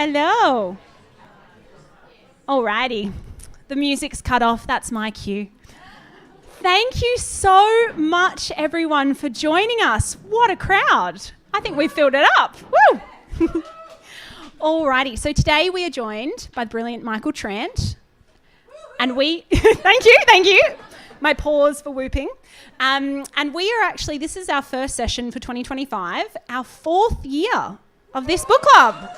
Hello. Alrighty. The music's cut off. That's my cue. Thank you so much, everyone, for joining us. What a crowd. I think we've filled it up. Woo! Alrighty. So today we are joined by the brilliant Michael Trant. And we... Thank you. My pause for whooping. And we are actually... This is our first session for 2025, our 4th year of this book club.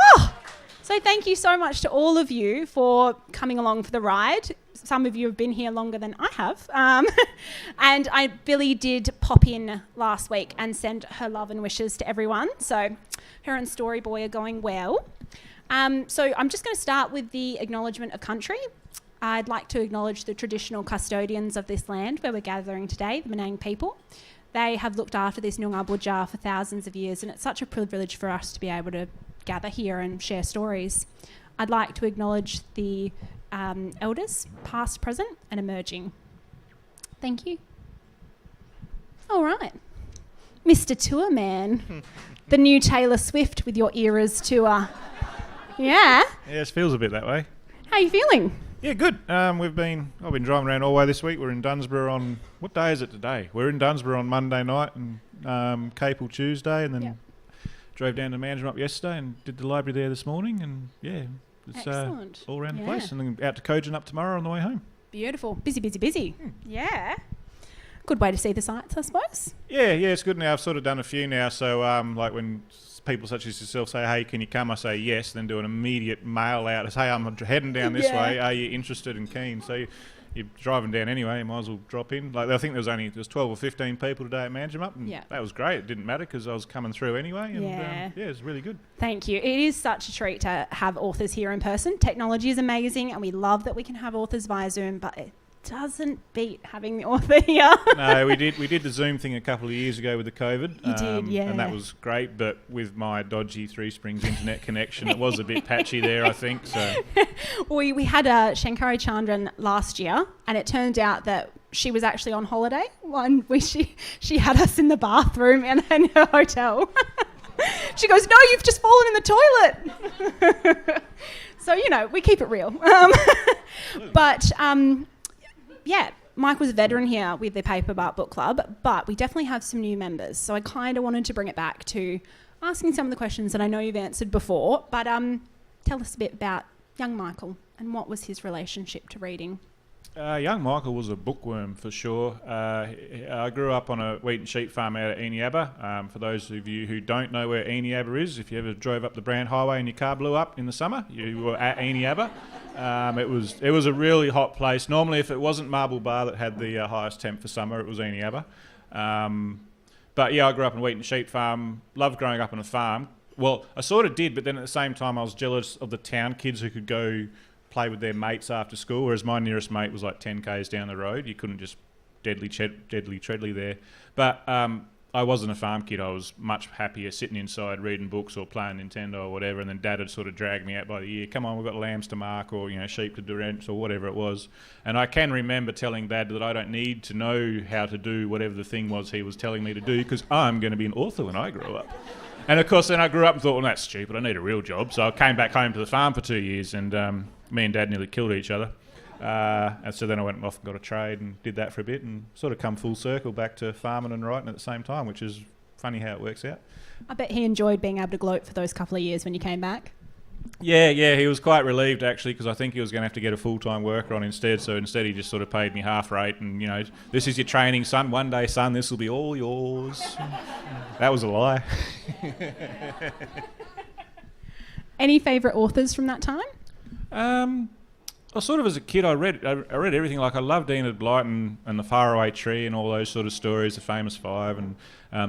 Oh, so thank you so much to all of you for coming along for the ride. Some of you have been here longer than I have. And Billy did pop in last week and send her love and wishes to everyone. So her and Storyboy are going well. So I'm just going to start with the acknowledgement of country. I'd like to acknowledge the traditional custodians of this land where we're gathering today, the Menang people. They have looked after this Noongar Budja for thousands of years, and it's such a privilege for us to be able to gather here and share stories. I'd like to acknowledge the elders, past, present, and emerging. Thank you. All right. Mr. Tour Man, the new Taylor Swift with your Eras tour. Yeah? Yeah, it feels a bit that way. How are you feeling? Yeah, good. I've been driving around all the way this week. We're in Dunsborough on... What day is it today? We're in Dunsborough on Monday night and Capel Tuesday, and then drove down to Manjimup yesterday and did the library there this morning, and yeah, it's all around the place. And then out to Cogen tomorrow on the way home. Beautiful. Busy. Yeah. Good way to see the sights, I suppose. Yeah, it's good now. I've sort of done a few now, so like when people such as yourself say, hey, can you come? I say yes, then do an immediate mail out as, hey, I'm heading down this way. Are you interested and keen? So you're driving down anyway, you might as well drop in. Like I think there was 12 or 15 people today at Manjimup, and that was great. It didn't matter because I was coming through anyway, and it was really good. Thank you. It is such a treat to have authors here in person. Technology is amazing, and we love that we can have authors via Zoom, but it doesn't beat having the author here. No, we did the Zoom thing a couple of years ago with the COVID. You did, yeah. And that was great, but with my dodgy Three Springs internet connection, it was a bit patchy there, I think. So we had Shankari Chandran last year, and it turned out that she was actually on holiday. She had us in the bathroom in her hotel. She goes, no, you've just fallen in the toilet. So, we keep it real. But... Mike was a veteran here with the Paperbark Book Club, but we definitely have some new members. So I kind of wanted to bring it back to asking some of the questions that I know you've answered before, but tell us a bit about young Michael and what was his relationship to reading. Young Michael was a bookworm for sure. I grew up on a wheat and sheep farm out at Eneabba. For those of you who don't know where Eneabba is, if you ever drove up the Brand Highway and your car blew up in the summer, you were at Eneabba. It was a really hot place. Normally, if it wasn't Marble Bar that had the highest temp for summer, it was Eneabba. But yeah, I grew up on a wheat and sheep farm. Loved growing up on a farm. Well, I sort of did, but then at the same time, I was jealous of the town kids who could go play with their mates after school, whereas my nearest mate was like 10 k's down the road. You couldn't just deadly treadly there. But I wasn't a farm kid. I was much happier sitting inside reading books or playing Nintendo or whatever, and then Dad had sort of dragged me out by the ear. Come on, we've got lambs to mark, or sheep to drench, or whatever it was. And I can remember telling Dad that I don't need to know how to do whatever the thing was he was telling me to do, because I'm going to be an author when I grow up. And of course then I grew up and thought, well, that's stupid, I need a real job. So I came back home to the farm for 2 years, and me and Dad nearly killed each other. And so then I went off and got a trade and did that for a bit, and sort of come full circle back to farming and writing at the same time, which is funny how it works out. I bet he enjoyed being able to gloat for those couple of years when you came back. Yeah, he was quite relieved actually, because I think he was going to have to get a full-time worker on instead. So instead he just sort of paid me half rate, and this is your training, son. One day, son, this will be all yours. That was a lie. Any favourite authors from that time? Well, sort of as a kid, I read everything. Like I loved Enid Blyton and The Faraway Tree and all those sort of stories, The Famous Five, and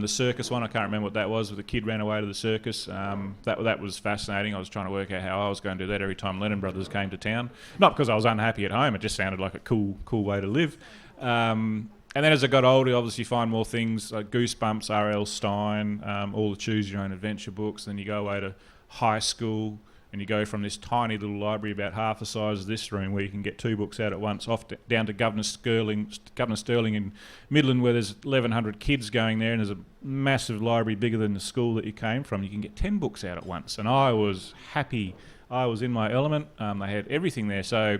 the circus one. I can't remember what that was, but the kid ran away to the circus. That was fascinating. I was trying to work out how I was going to do that every time Lennon Brothers came to town. Not because I was unhappy at home. It just sounded like a cool way to live. And then as I got older, you obviously find more things like Goosebumps, R.L. Stein, all the Choose Your Own Adventure books. Then you go away to high school. and you go from this tiny little library about half the size of this room where you can get 2 books out at once, down to Governor Stirling in Midland, where there's 1,100 kids going there, and there's a massive library bigger than the school that you came from. You can get 10 books out at once, and I was happy. I was in my element. They had everything there. So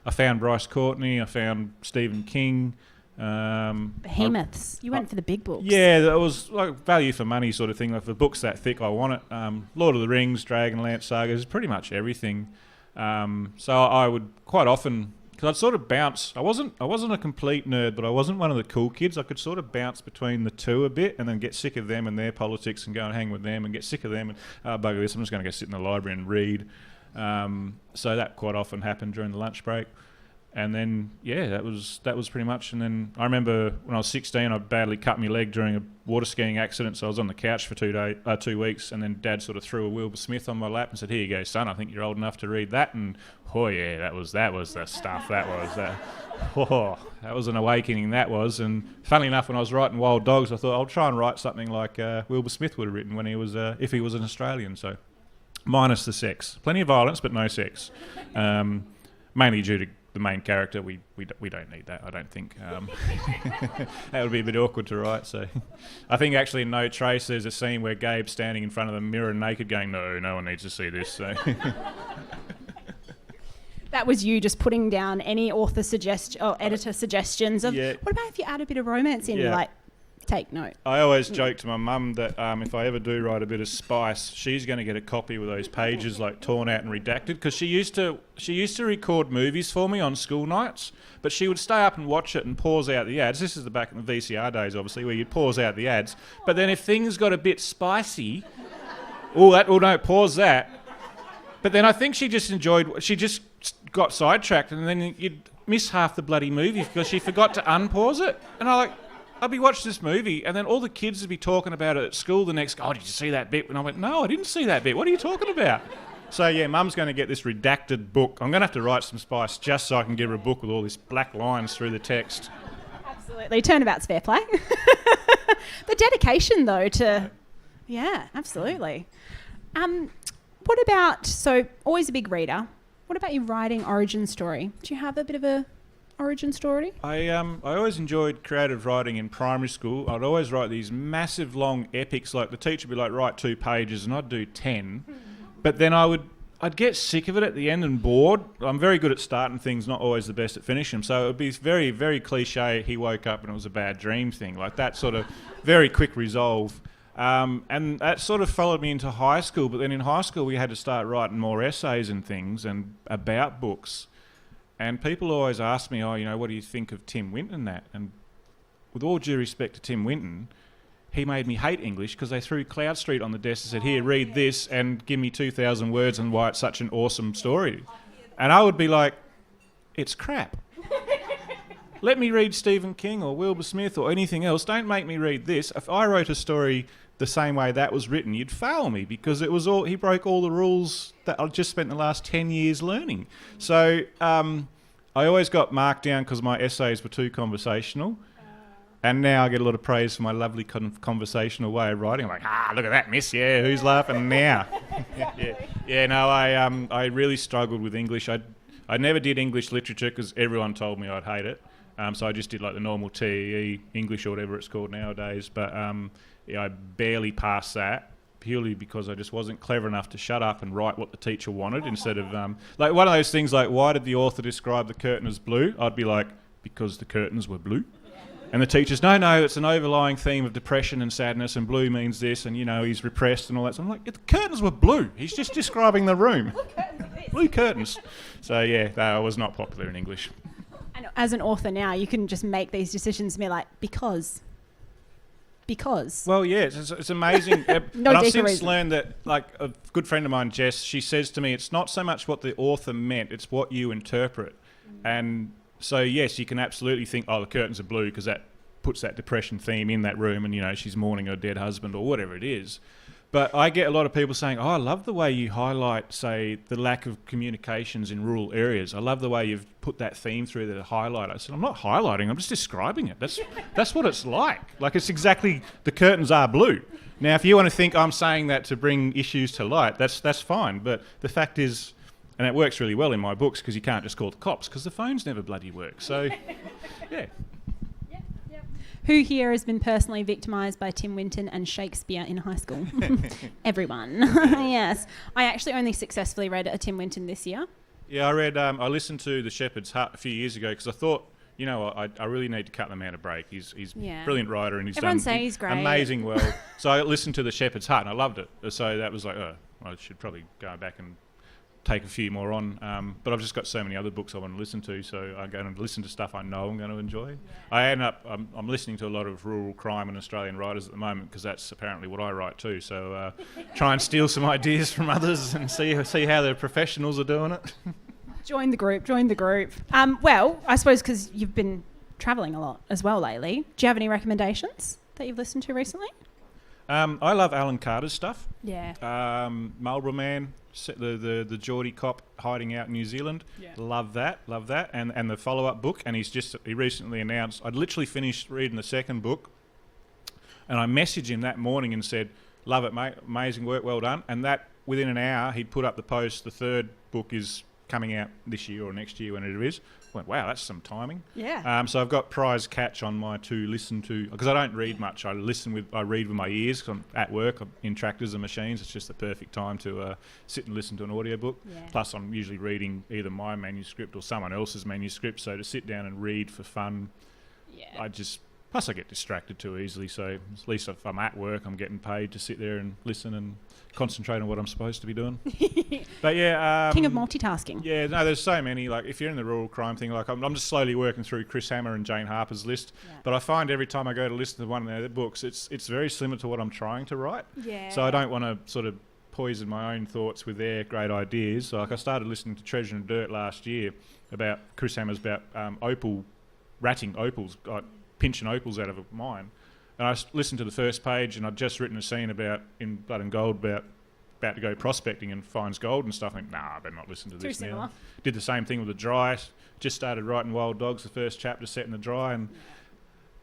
I found Bryce Courtney, I found Stephen King. Behemoths. You went for the big books. Yeah, that was like value for money sort of thing. Like, if a book's that thick, I want it. Lord of the Rings, Dragonlance sagas, pretty much everything. So I would quite often, because I'd sort of bounce. I wasn't a complete nerd, but I wasn't one of the cool kids. I could sort of bounce between the two a bit, and then get sick of them and their politics, and go and hang with them, and get sick of them, and bugger this, I'm just going to go sit in the library and read. So that quite often happened during the lunch break. And then, yeah, that was pretty much. And then I remember when I was 16, I badly cut my leg during a water skiing accident, so I was on the couch for 2 weeks, and then Dad sort of threw a Wilbur Smith on my lap and said, "Here you go, son, I think you're old enough to read that." And, oh yeah, that was the stuff, that was an awakening, that was. And funnily enough, when I was writing Wild Dogs, I thought I'll try and write something like Wilbur Smith would have written when he was, if he was an Australian, so minus the sex. Plenty of violence, but no sex. Mainly due to the main character. We don't need that, I don't think. That would be a bit awkward to write. So I think actually in No Trace there's a scene where Gabe's standing in front of the mirror naked going, no one needs to see this. So That was you just putting down any author editor suggestions of, what about if you add a bit of romance in? Like, take note. I always joke to my mum that if I ever do write a bit of spice, she's going to get a copy with those pages like torn out and redacted, because she used to record movies for me on school nights, but she would stay up and watch it and pause out the ads. This is the back in the VCR days, obviously, where you'd pause out the ads. But then if things got a bit spicy, pause that. But then I think she just got sidetracked, and then you'd miss half the bloody movie because she forgot to unpause it. And I'd be watching this movie, and then all the kids would be talking about it at school the next, "Oh, did you see that bit?" And I went, "No, I didn't see that bit. What are you talking about?" So, yeah, Mum's going to get this redacted book. I'm going to have to write some spice just so I can give her a book with all these black lines through the text. Absolutely. Turnabout's fair play. The dedication, though, to... Yeah, absolutely. What about... So, always a big reader. What about your writing origin story? Do you have a bit of a origin story? I always enjoyed creative writing in primary school. I'd always write these massive long epics, like the teacher would be like, write 2 pages, and I'd do 10. But then I'd get sick of it at the end and bored. I'm very good at starting things, not always the best at finishing them. So it would be very, very cliche, he woke up and it was a bad dream thing, like that sort of very quick resolve. And that sort of followed me into high school. But then in high school we had to start writing more essays and things and about books. And people always ask me, what do you think of Tim Winton and that? And with all due respect to Tim Winton, he made me hate English because they threw Cloud Street on the desk and said, "Here, read this and give me 2,000 words and why it's such an awesome story." And I would be like, it's crap. Let me read Stephen King or Wilbur Smith or anything else. Don't make me read this. If I wrote a story the same way that was written, you'd fail me, because he broke all the rules that I've just spent the last 10 years learning. So I always got marked down because my essays were too conversational. And now I get a lot of praise for my lovely conversational way of writing. I'm like, look at that, miss. Yeah, who's laughing now? I really struggled with English. I never did English literature because everyone told me I'd hate it. So I just did like the normal TEE English or whatever it's called nowadays. But I barely passed that, purely because I just wasn't clever enough to shut up and write what the teacher wanted instead of... like one of those things like, why did the author describe the curtain as blue? I'd be like, because the curtains were blue. And the teacher's, no, it's an overlying theme of depression and sadness, and blue means this, and, he's repressed and all that. So I'm like, the curtains were blue. He's just describing the room. Blue curtains. So, yeah, I was not popular in English. And as an author now, you can just make these decisions and be like, because. Well, yeah, it's amazing. And I've since learned that, like, a good friend of mine, Jess, she says to me, it's not so much what the author meant, it's what you interpret. And... so, yes, you can absolutely think, the curtains are blue because that puts that depression theme in that room and, she's mourning her dead husband or whatever it is. But I get a lot of people saying, I love the way you highlight, say, the lack of communications in rural areas. I love the way you've put that theme through the highlight. I said, I'm not highlighting, I'm just describing it. That's what it's like. Like, it's exactly, the curtains are blue. Now, if you want to think I'm saying that to bring issues to light, that's fine. But the fact is, and it works really well in my books because you can't just call the cops because the phones never bloody work. So, yeah. Who here has been personally victimised by Tim Winton and Shakespeare in high school? Everyone. Yes. I actually only successfully read a Tim Winton this year. Yeah, I listened to The Shepherd's Hut a few years ago because I thought, I really need to cut the man a break. He's a brilliant writer and Everyone say he's great. Amazing well. So I listened to The Shepherd's Hut and I loved it. So that was like, I should probably go back and take a few more on. But I've just got so many other books I want to listen to, so I'm going to listen to stuff I know I'm going to enjoy. Yeah. I'm listening to a lot of rural crime and Australian writers at the moment because that's apparently what I write too. So try and steal some ideas from others and see how the professionals are doing it. Join the group. Well, I suppose because you've been travelling a lot as well lately. Do you have any recommendations that you've listened to recently? I love Alan Carter's stuff. Yeah. Marlborough Man, the Geordie cop hiding out in New Zealand. Yeah. Love that. And the follow-up book. And he recently announced, I'd literally finished reading the second book, and I messaged him that morning and said, love it, mate, amazing work, well done. And that, within an hour, he'd put up the post, the third book is coming out this year or next year, whenever it is. I went, wow, that's some timing. Yeah. So I've got prize catch on my to listen to, because I don't read much. I read with my ears because I'm at work. I'm in tractors and machines. It's just the perfect time to sit and listen to an audiobook. Yeah. Plus, I'm usually reading either my manuscript or someone else's manuscript. So to sit down and read for fun, plus I get distracted too easily. So at least if I'm at work, I'm getting paid to sit there and listen and concentrate on what I'm supposed to be doing. But yeah, king of multitasking. Yeah, no, there's so many. Like if you're in the rural crime thing, like I'm just slowly working through Chris Hammer and Jane Harper's list. Yeah. But I find every time I go to listen to one of their books, it's very similar to what I'm trying to write. Yeah. So I don't want to sort of poison my own thoughts with their great ideas. So like I started listening to Treasure and Dirt last year about Chris Hammer's about ratting opals, like pinching opals out of a mine. And I listened to the first page, and I'd just written a scene in Blood and Gold about to go prospecting and finds gold and stuff. I think, I better not listen to this now. Similar. Did the same thing with the Dry. Just started writing Wild Dogs, the first chapter set in the Dry, and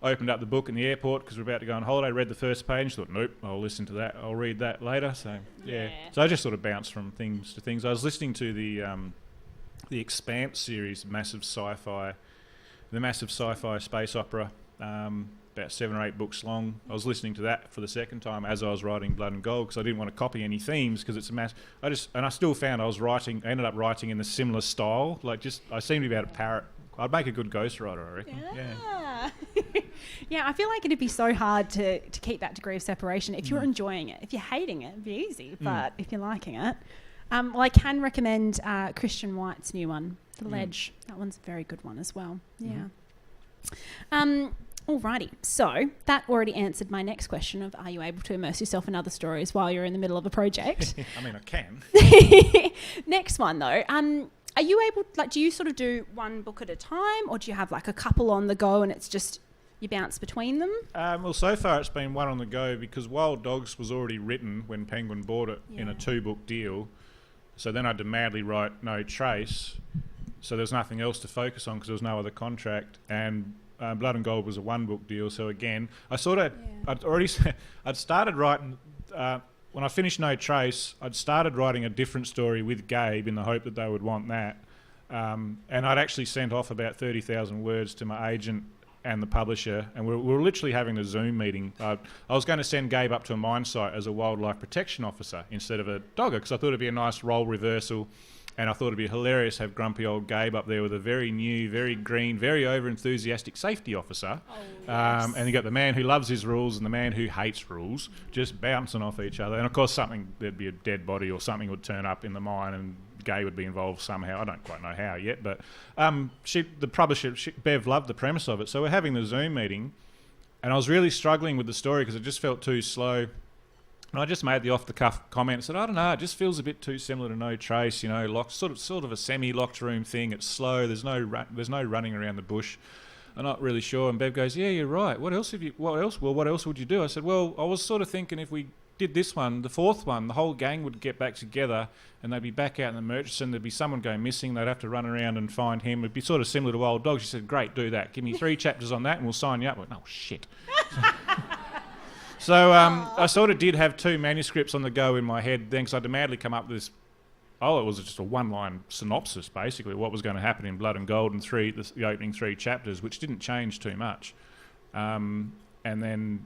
opened up the book in the airport because we're about to go on holiday. Read the first page, thought, nope, I'll listen to that. I'll read that later. So yeah. So I just sort of bounced from things to things. I was listening to the Expanse series, the massive sci-fi space opera. About 7 or 8 books long. I was listening to that for the second time as I was writing Blood and Gold because I didn't want to copy any themes because it's a mass. I still found I ended up writing in a similar style. I seemed to be able to parrot. I'd make a good ghostwriter, I reckon. Yeah. Yeah, I feel like it'd be so hard to keep that degree of separation if you're enjoying it. If you're hating it, it'd be easy. But if you're liking it, well, I can recommend Christian White's new one, The Ledge. That one's a very good one as well. Yeah. Alrighty, so that already answered my next question of are you able to immerse yourself in other stories while you're in the middle of a project? I mean, I can. Next one though, are you able, do you sort of do one book at a time, or do you have like a couple on the go and it's just you bounce between them? Well, so far it's been one on the go because Wild Dogs was already written when Penguin bought it in a 2-book deal. So then I had to madly write No Trace. So there was nothing else to focus on because there was no other contract. And Blood and Gold was a 1-book deal. So again, I'd started writing, when I finished No Trace, I'd started writing a different story with Gabe in the hope that they would want that. And I'd actually sent off about 30,000 words to my agent and the publisher, and we were literally having a Zoom meeting. I was going to send Gabe up to a mine site as a wildlife protection officer instead of a dogger because I thought it'd be a nice role reversal. And I thought it'd be hilarious to have grumpy old Gabe up there with a very new, very green, very over-enthusiastic safety officer. Oh, yes. And you got the man who loves his rules and the man who hates rules just bouncing off each other. And of course there'd be a dead body or something would turn up in the mine and Gabe would be involved somehow. I don't quite know how yet. But the publisher, Bev, loved the premise of it. So we're having the Zoom meeting and I was really struggling with the story because it just felt too slow. And I just made the off-the-cuff comment and said, I don't know, it just feels a bit too similar to No Trace, locked, sort of a semi-locked room thing. It's slow. There's no running around the bush. I'm not really sure. And Bev goes, yeah, you're right. What else would you do? I said, well, I was sort of thinking if we did this one, the 4th one, the whole gang would get back together and they'd be back out in the Murchison. There'd be someone going missing. They'd have to run around and find him. It'd be sort of similar to Wild Dogs. She said, great, do that. Give me 3 chapters on that and we'll sign you up. I went, oh, shit. So I sort of did have 2 manuscripts on the go in my head then, because I'd madly come up with this. Oh, it was just a one-line synopsis, basically, what was going to happen in Blood and Gold and the opening 3 chapters, which didn't change too much. And then,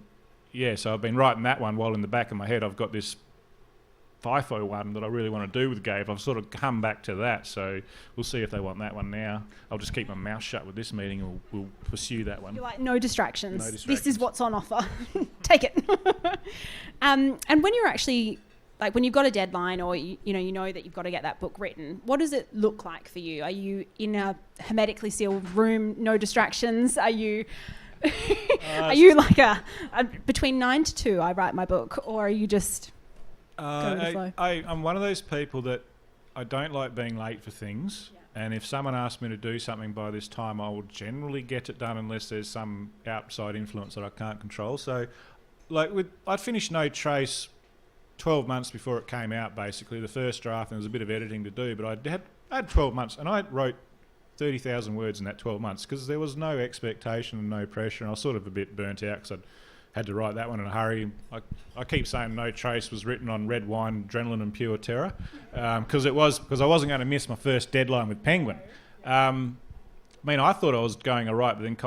so I've been writing that one while in the back of my head I've got this FIFO one that I really want to do with Gabe. I've sort of come back to that, so we'll see if they want that one now. I'll just keep my mouth shut with this meeting and we'll pursue that one. You're like, no distractions. No distractions. This is what's on offer. Take it. And when you're actually, like when you've got a deadline or you know that you've got to get that book written, what does it look like for you? Are you in a hermetically sealed room, no distractions? Are you... are you like a between 9 to 2 I write my book, or are you just go with the flow? I'm one of those people that I don't like being late for things, and if someone asks me to do something by this time, I will generally get it done unless there's some outside influence that I can't control. So like I'd finished No Trace 12 months before it came out, basically the first draft, and there was a bit of editing to do, but I had 12 months and I wrote 30,000 words in that 12 months because there was no expectation and no pressure, and I was sort of a bit burnt out because I'd had to write that one in a hurry. I keep saying No Trace was written on red wine, adrenaline and pure terror because I wasn't going to miss my first deadline with Penguin. I mean, I thought I was going all right, but then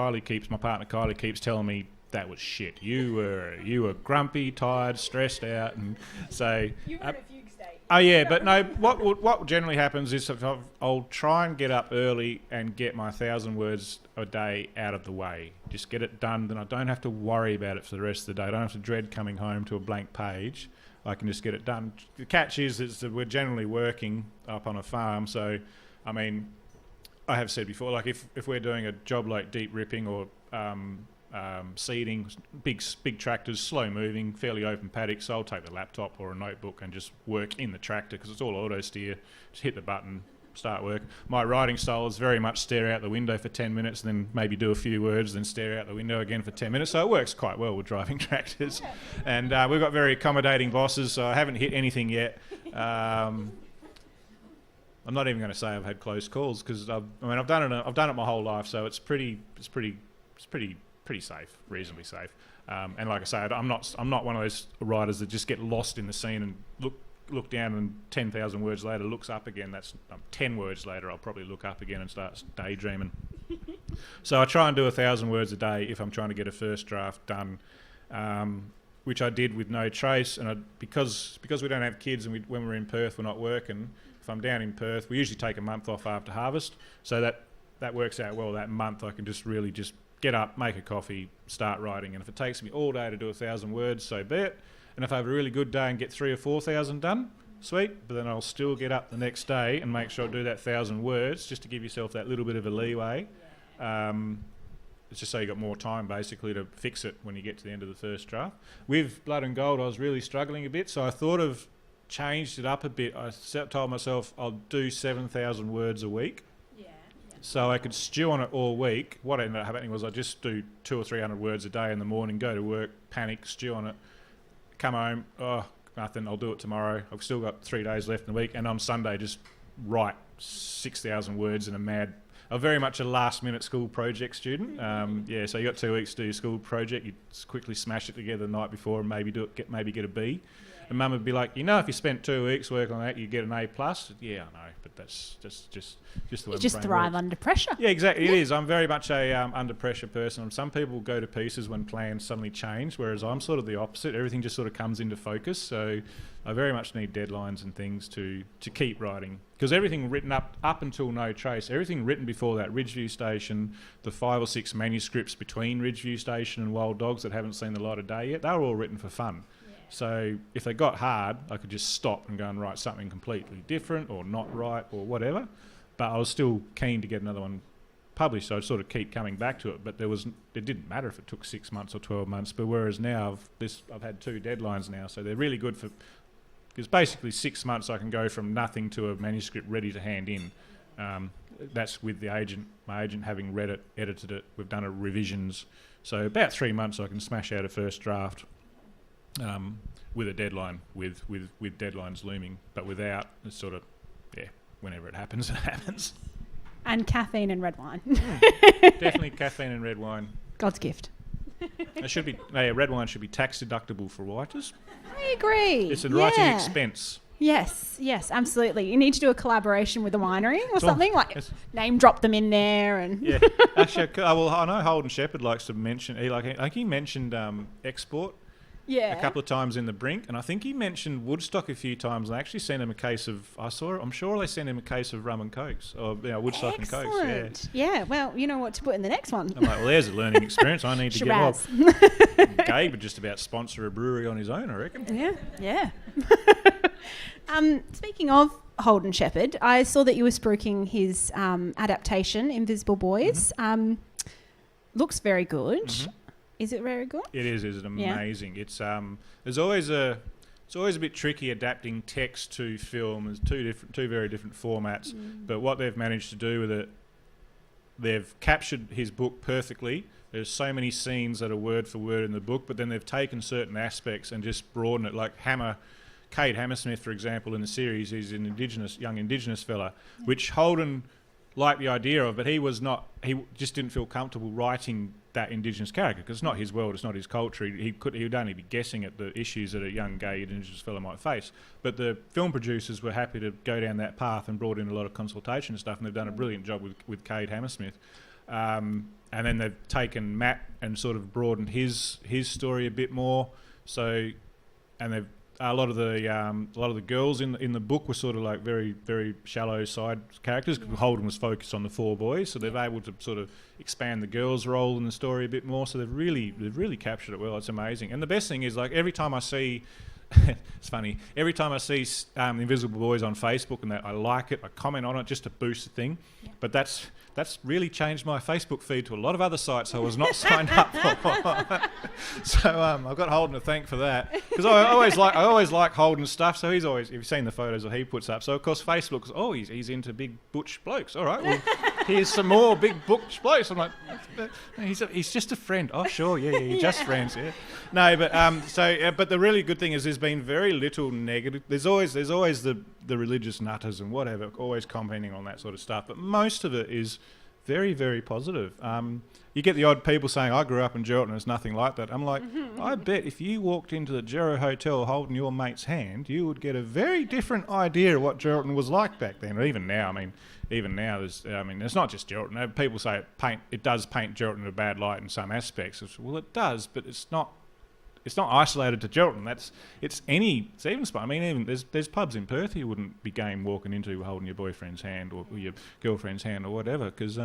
my partner Kylie keeps telling me that was shit. You were grumpy, tired, stressed out, and so... You were in a fugue state. Oh yeah, but no. What generally happens is I'll try and get up early and get my 1,000 words a day out of the way. Just get it done, then I don't have to worry about it for the rest of the day. I don't have to dread coming home to a blank page. I can just get it done. The catch is that we're generally working up on a farm, so I mean, I have said before, like if we're doing a job like deep ripping or seeding, big tractors, slow moving, fairly open paddocks, so I'll take the laptop or a notebook and just work in the tractor because it's all auto steer. Just hit the button, start work. My writing style is very much stare out the window for 10 minutes and then maybe do a few words, then stare out the window again for 10 minutes. So it works quite well with driving tractors. And we've got very accommodating bosses, so I haven't hit anything yet. I'm not even going to say I've had close calls because I've done it my whole life, so it's pretty safe, reasonably safe. And like I say, I'm not one of those writers that just get lost in the scene and look down and 10,000 words later looks up again. That's 10 words later I'll probably look up again and start daydreaming. So I try and do 1,000 words a day if I'm trying to get a first draft done, which I did with No Trace. And because we don't have kids and when we're in Perth we're not working. If I'm down in Perth, we usually take a month off after harvest, so that works out well. That month I can just get up, make a coffee, start writing. And if it takes me all day to do 1,000 words, so be it. And if I have a really good day and get 3,000 or 4,000 done, sweet. But then I'll still get up the next day and make sure I do that 1,000 words just to give yourself that little bit of a leeway. It's just so you got more time basically to fix it when you get to the end of the first draft. With Blood and Gold, I was really struggling a bit, so I thought of changed it up a bit. I told myself I'll do 7,000 words a week. So I could stew on it all week. What ended up happening was I just do 200 or 300 words a day in the morning, go to work, panic, stew on it, come home, nothing, I'll do it tomorrow. I've still got 3 days left in the week, and on Sunday just write 6,000 words in I'm very much a last-minute school project student. So you got 2 weeks to do your school project. You just quickly smash it together the night before and maybe get a B. And Mum would be like, if you spent 2 weeks working on that, you get an A+. Yeah, I know, but that's just the way you just thrive under pressure. Yeah, exactly. Yeah. It is. I'm very much a under pressure person. Some people go to pieces when plans suddenly change, whereas I'm sort of the opposite. Everything just sort of comes into focus. So I very much need deadlines and things to keep writing. Because everything written up until No Trace, everything written before that, Ridgeview Station, the 5 or 6 manuscripts between Ridgeview Station and Wild Dogs that haven't seen the light of day yet, they were all written for fun. So if they got hard, I could just stop and go and write something completely different or not right or whatever. But I was still keen to get another one published, so I'd sort of keep coming back to it. But it didn't matter if it took 6 months or 12 months. But whereas now I've had 2 deadlines now, so they're really good because basically 6 months I can go from nothing to a manuscript ready to hand in. That's with my agent having read it, edited it. We've done revisions, so about 3 months I can smash out a first draft. With a deadline, with deadlines looming, but without, it's sort of, whenever it happens, it happens. And caffeine and red wine. Definitely caffeine and red wine. God's gift. It should be red wine should be tax deductible for writers. I agree. It's a writing expense. Yes, absolutely. You need to do a collaboration with a winery or something, name drop them in there. And yeah, actually, I know Holden Shepherd likes to mention. He mentioned export. Yeah. A couple of times in the Brink, and I think he mentioned Woodstock a few times. And I actually sent him a case of. I'm sure they sent him a case of rum and cokes, or Woodstock Excellent. and cokes. Yeah. Well, you know what to put in the next one. I'm like, well, there's a learning experience. I need to Shiraz. Gabe would just about sponsor a brewery on his own, I reckon. Yeah. Speaking of Holden Shepherd, I saw that you were spruiking his adaptation, Invisible Boys. Mm-hmm. Looks very good. Mm-hmm. Is it very good? It is. It's amazing. Yeah. It's it's always a bit tricky adapting text to film. There's two very different formats. But what they've managed to do with it, they've captured his book perfectly. There's so many scenes that are word for word in the book, but then they've taken certain aspects and just broadened it. Like Cade Hammersmith, for example, in the series, he's an young Indigenous fella, which Holden liked the idea of, but he just didn't feel comfortable writing that Indigenous character because it's not his world, it's not his culture. He would only be guessing at the issues that a young gay Indigenous fella might face. But the film producers were happy to go down that path and brought in a lot of consultation and stuff, and they've done a brilliant job with Cade Hammersmith. And then they've taken Matt and sort of broadened his story a bit more. So, and they've a lot of the girls in the book were sort of like very, very shallow side characters. Holden was focused on the four boys, so they've able to sort of expand the girls' role in the story a bit more. So they've really captured it well. It's amazing. And the best thing is, like, every time I see, it's funny. Every time I see Invisible Boys on Facebook and that, I like it. I comment on it just to boost the thing. Yeah. But that's really changed my Facebook feed to a lot of other sites I was not signed up for. So I've got Holden to thank for that, because I always like Holden's stuff. So he's always, you've seen the photos that he puts up. So of course Facebook goes, he's into big butch blokes. All right, well here's some more big butch blokes. I'm like, he's just a friend. Oh sure, yeah, just friends. Yeah, no, but but the really good thing is there's been very little negative. There's always the religious nutters and whatever, always commenting on that sort of stuff. But most of it is very, very positive. You get the odd people saying, I grew up in Geraldton and it's nothing like that. I'm like, I bet if you walked into the Gero Hotel holding your mate's hand, you would get a very different idea of what Geraldton was like back then. Or even now, it's not just Geraldton. People say it does paint Geraldton in a bad light in some aspects. Well, it does, but it's not isolated to Geraldton. It's even spot. I mean, even there's pubs in Perth you wouldn't be game walking into holding your boyfriend's hand or your girlfriend's hand or whatever, because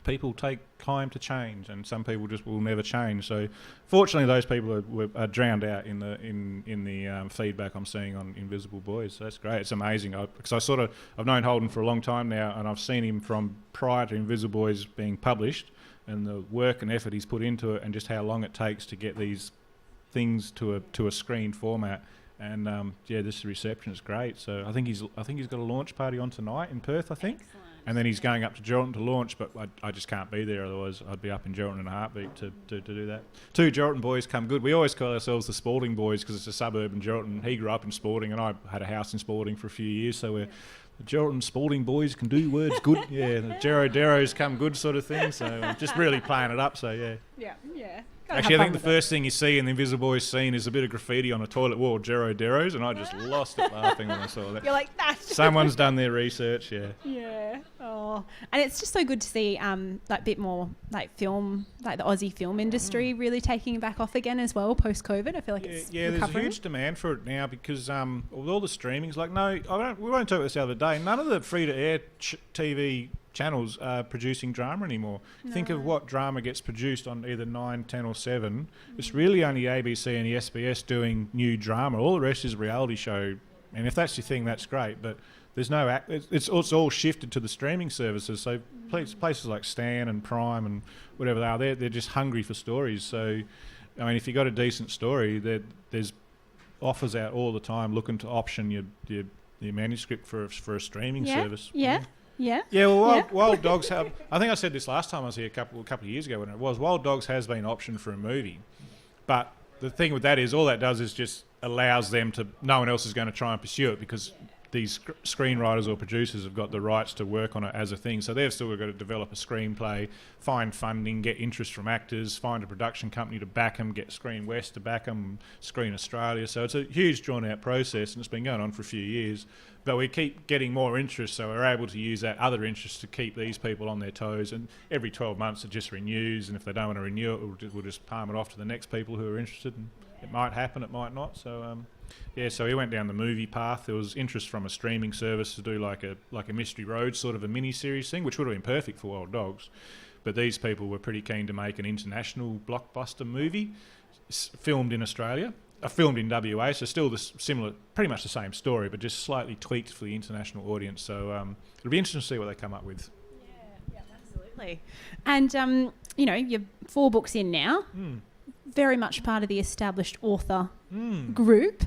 people take time to change, and some people just will never change. So, fortunately, those people are drowned out in the feedback I'm seeing on Invisible Boys. So that's great. It's amazing because I've known Holden for a long time now, and I've seen him from prior to Invisible Boys being published, and the work and effort he's put into it, and just how long it takes to get these things to a screen format. And this reception is great. So I think he's got a launch party on tonight in Perth, I think. Excellent. And then he's going up to Geraldton to launch, but I just can't be there, otherwise I'd be up in Geraldton in a heartbeat to do that. Two Geraldton boys come good. We always call ourselves the Spalding Boys because it's a suburb in Geraldton. He grew up in Spalding and I had a house in Spalding for a few years, so we're the Geraldton Spalding Boys can do words good. Yeah, the Gero Deros come good sort of thing. So I'm just really playing it up, so yeah. Yeah. Actually, I think the first thing you see in the Invisible Boys scene is a bit of graffiti on a toilet wall, Gero Deros, and I just lost it laughing when I saw that. You're like, that's someone's done their research, yeah. Yeah. Oh, and it's just so good to see like a bit more like film, like the Aussie film industry really taking back off again as well post COVID. I feel like it's there's a huge demand for it now because with all the streamings, like we won't talk about this the other day. None of the free to air TV channels are producing drama anymore. No. Think of what drama gets produced on either 9, 10 or 7. It's really only ABC and the SBS doing new drama. All the rest is a reality show, and if that's your thing, that's great, but there's no it's all shifted to the streaming services. So places like Stan and Prime and whatever they are, they're just hungry for stories. So I mean, if you got a decent story, there's offers out all the time looking to option your manuscript for a streaming service. Yeah. Well, Wild Dogs have. I think I said this last time I was here a couple of years ago when it was. Wild Dogs has been optioned for a movie, but the thing with that is all that does is just allows them to. No one else is going to try and pursue it because these screenwriters or producers have got the rights to work on it as a thing. So they've still got to develop a screenplay, find funding, get interest from actors, find a production company to back them, get Screen West to back them, Screen Australia. So it's a huge drawn-out process, and it's been going on for a few years. But we keep getting more interest, so we're able to use that other interest to keep these people on their toes. And every 12 months it just renews, and if they don't want to renew it, we'll just palm it off to the next people who are interested. And it might happen, it might not. So so we went down the movie path. There was interest from a streaming service to do like a Mystery Road sort of a mini-series thing, which would have been perfect for Wild Dogs. But these people were pretty keen to make an international blockbuster movie filmed in Australia. Filmed in WA, so still similar, pretty much the same story, but just slightly tweaked for the international audience. So it'll be interesting to see what they come up with. Yeah, absolutely. And you're 4 books in now, very much part of the established author group.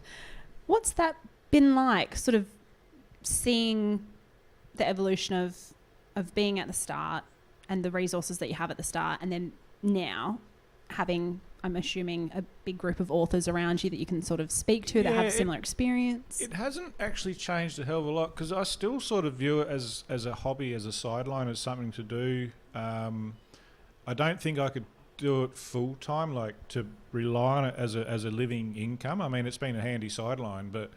What's that been like, sort of seeing the evolution of being at the start and the resources that you have at the start, and then now having, I'm assuming, a big group of authors around you that you can sort of speak to that have a similar experience? It hasn't actually changed a hell of a lot, because I still sort of view it as a hobby, as a sideline, as something to do. I don't think I could do it full time, like to rely on it as a living income. I mean, it's been a handy sideline, but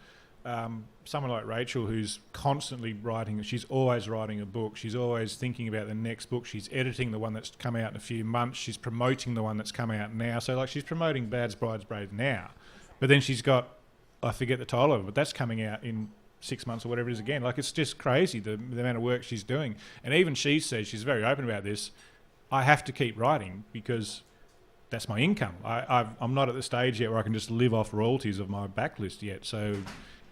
someone like Rachel, who's constantly writing, she's always writing a book, she's always thinking about the next book, she's editing the one that's come out in a few months, she's promoting the one that's come out now. So like, she's promoting Bad's Bridesmaid now, but then she's got, I forget the title of it, but that's coming out in 6 months or whatever it is again. Like, it's just crazy the amount of work she's doing. And even she says, she's very open about this, I have to keep writing because that's my income. I'm not at the stage yet where I can just live off royalties of my backlist yet. So,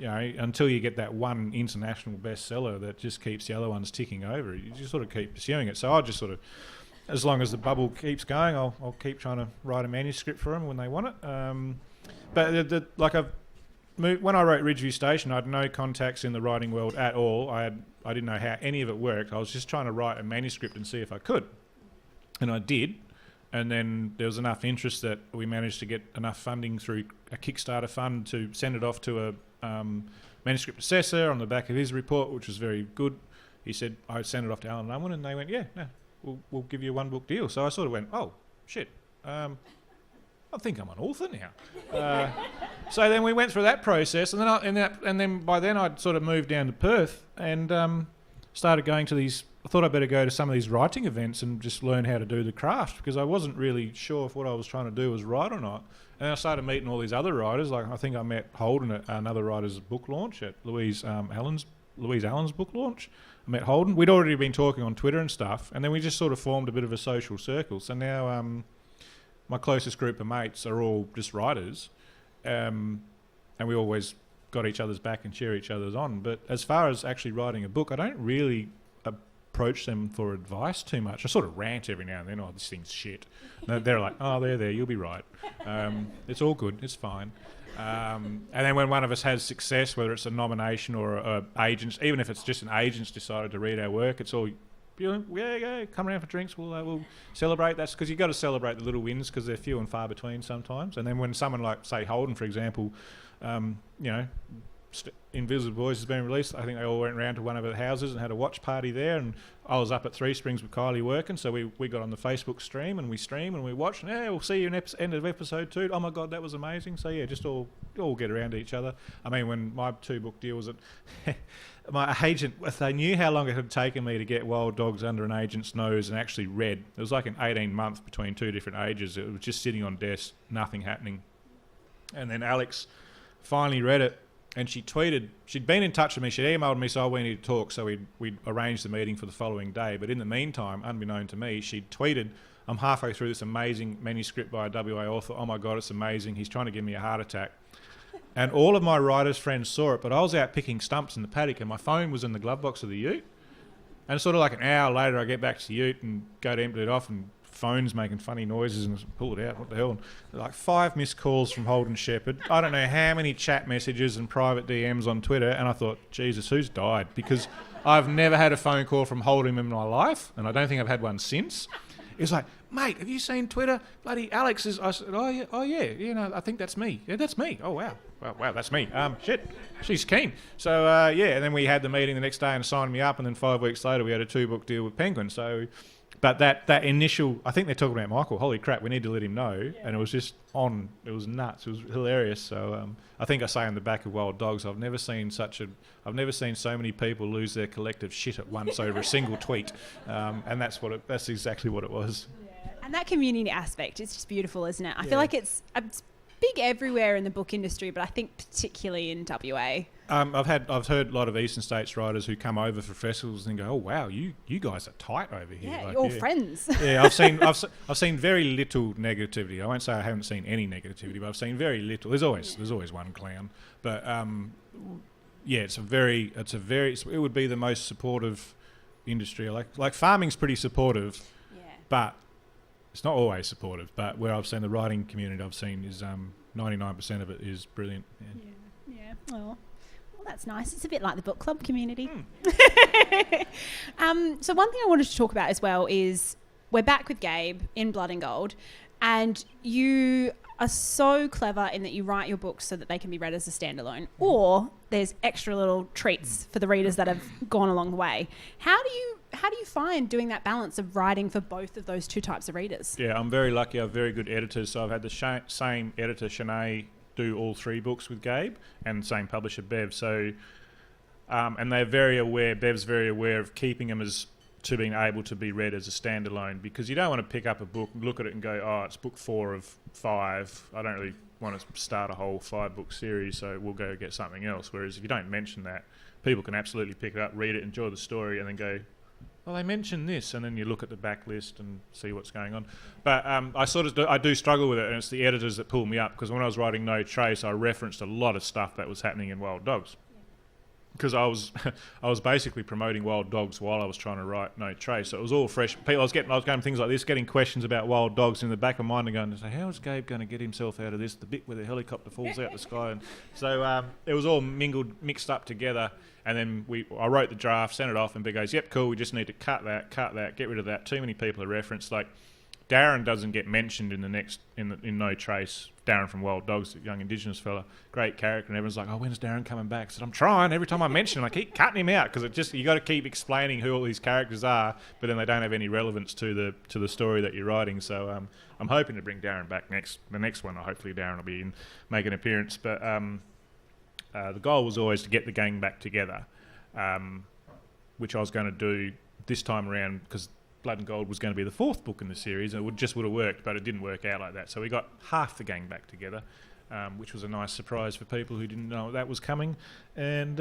until you get that one international bestseller that just keeps the other ones ticking over, you just sort of keep pursuing it. So I just sort of, as long as the bubble keeps going, I'll keep trying to write a manuscript for them when they want it. But I've moved, when I wrote Ridgeview Station, I had no contacts in the writing world at all. I didn't know how any of it worked. I was just trying to write a manuscript and see if I could. And I did. And then there was enough interest that we managed to get enough funding through a Kickstarter fund to send it off to a manuscript assessor on the back of his report, which was very good. He said, I sent it off to Alan Unwin, and they went, we'll give you a 1 book deal. So I sort of went, oh, shit, I think I'm an author now. So then we went through that process, and then by then I'd sort of moved down to Perth and started going to these. I thought I'd better go to some of these writing events and just learn how to do the craft, because I wasn't really sure if what I was trying to do was right or not. And I started meeting all these other writers. Like, I think I met Holden at another writer's book launch at Louise Allen's book launch. I met Holden. We'd already been talking on Twitter and stuff, and then we just sort of formed a bit of a social circle. So now my closest group of mates are all just writers, and we always got each other's back and cheer each other's on. But as far as actually writing a book, I don't really approach them for advice too much. I sort of rant every now and then, oh, this thing's shit. They're like, oh, there, you'll be right. It's all good, it's fine. And then when one of us has success, whether it's a nomination or a agent, even if it's just an agent's decided to read our work, it's all, come around for drinks, we'll celebrate. That's because you've got to celebrate the little wins, because they're few and far between sometimes. And then when someone like, say, Holden, for example, Invisible Boys has been released, I think they all went round to one of the houses and had a watch party there, and I was up at Three Springs with Kylie working, so we got on the Facebook stream and we watched, and we'll see you in end of episode 2. Oh my god, that was amazing. So just all get around each other. I mean, when my 2-book deal was at my agent, if they knew how long it had taken me to get Wild Dogs under an agent's nose and actually read, it was like an 18 month between 2 different agents. It was just sitting on desk, nothing happening. And then Alex finally read it, and she tweeted, she'd been in touch with me, she'd emailed me, so we need to talk, so we'd arranged the meeting for the following day. But in the meantime, unbeknown to me, she'd tweeted, I'm halfway through this amazing manuscript by a WA author, oh my god, it's amazing, he's trying to give me a heart attack. And all of my writers' friends saw it, but I was out picking stumps in the paddock, and my phone was in the glove box of the ute. And sort of like an hour later, I get back to the ute and go to empty it off, and phone's making funny noises, and pull it out, what the hell. And like 5 missed calls from Holden Shepherd. I don't know how many chat messages and private DMs on Twitter, and I thought, Jesus, who's died? Because I've never had a phone call from Holden in my life, and I don't think I've had one since. It was like, mate, have you seen Twitter? Bloody Alex is... I said, oh yeah, I think that's me. Yeah, that's me. Oh, wow. wow, that's me. Shit, she's keen. So, and then we had the meeting the next day and signed me up, and then 5 weeks later we had a 2-book deal with Penguin. So, but that initial, I think they're talking about Michael. Holy crap, we need to let him know. And it was just it was nuts. It was hilarious. So, I think I say on the back of Wild Dogs, I've never seen so many people lose their collective shit at once over a single tweet. And that's exactly what it was. Yeah. And that community aspect is just beautiful, isn't it? I feel like it's big everywhere in the book industry, but I think particularly in WA. I've heard a lot of Eastern States writers who come over for festivals and go, "Oh wow, you guys are tight over here." Yeah, you're friends. Yeah, I've seen very little negativity. I won't say I haven't seen any negativity, but I've seen very little. There's always one clown, but it would be the most supportive industry. Like farming's pretty supportive, but it's not always supportive. But where I've seen the writing community, I've seen is 99% of it is brilliant. Yeah. Well, that's nice. It's a bit like the book club community. So one thing I wanted to talk about as well is we're back with Gabe in Blood and Gold, and you are so clever in that you write your books so that they can be read as a standalone, or there's extra little treats for the readers that have gone along the way. How do you find doing that balance of writing for both of those two types of readers? Yeah, I'm very lucky. I have very good editors. So I've had the same editor, Shanae, do all 3 books with Gabe, and same publisher, Bev. So, and they're very aware. Bev's very aware of keeping them to being able to be read as a standalone, because you don't want to pick up a book, look at it and go, "Oh, it's book 4 of 5. I don't really want to start a whole 5-book series, so we'll go get something else." Whereas if you don't mention that, people can absolutely pick it up, read it, enjoy the story, and then go, "Well, they mentioned this," and then you look at the backlist and see what's going on. But I do struggle with it, and it's the editors that pull me up, because when I was writing No Trace, I referenced a lot of stuff that was happening in Wild Dogs, because I was basically promoting Wild Dogs while I was trying to write No Trace. So it was all fresh. I was going things like this, getting questions about Wild Dogs in the back of my mind, and going to say, "How is Gabe going to get himself out of this? The bit where the helicopter falls out the sky." And so it was all mixed up together. And then I wrote the draft, sent it off, and Big goes, "Yep, cool. We just need to cut that, get rid of that. Too many people are referenced. Like Darren doesn't get mentioned in No Trace. Darren from Wild Dogs, the young Indigenous fella, great character, and everyone's like, 'Oh, when's Darren coming back?' I said, 'I'm trying. Every time I mention him, I keep cutting him out, because you got to keep explaining who all these characters are, but then they don't have any relevance to the story that you're writing. So I'm hoping to bring Darren back the next one. Hopefully Darren will be in, make an appearance, but. The goal was always to get the gang back together, which I was going to do this time around, because Blood and Gold was going to be the 4th book in the series, and it would have worked, but it didn't work out like that. So we got half the gang back together, which was a nice surprise for people who didn't know that was coming. And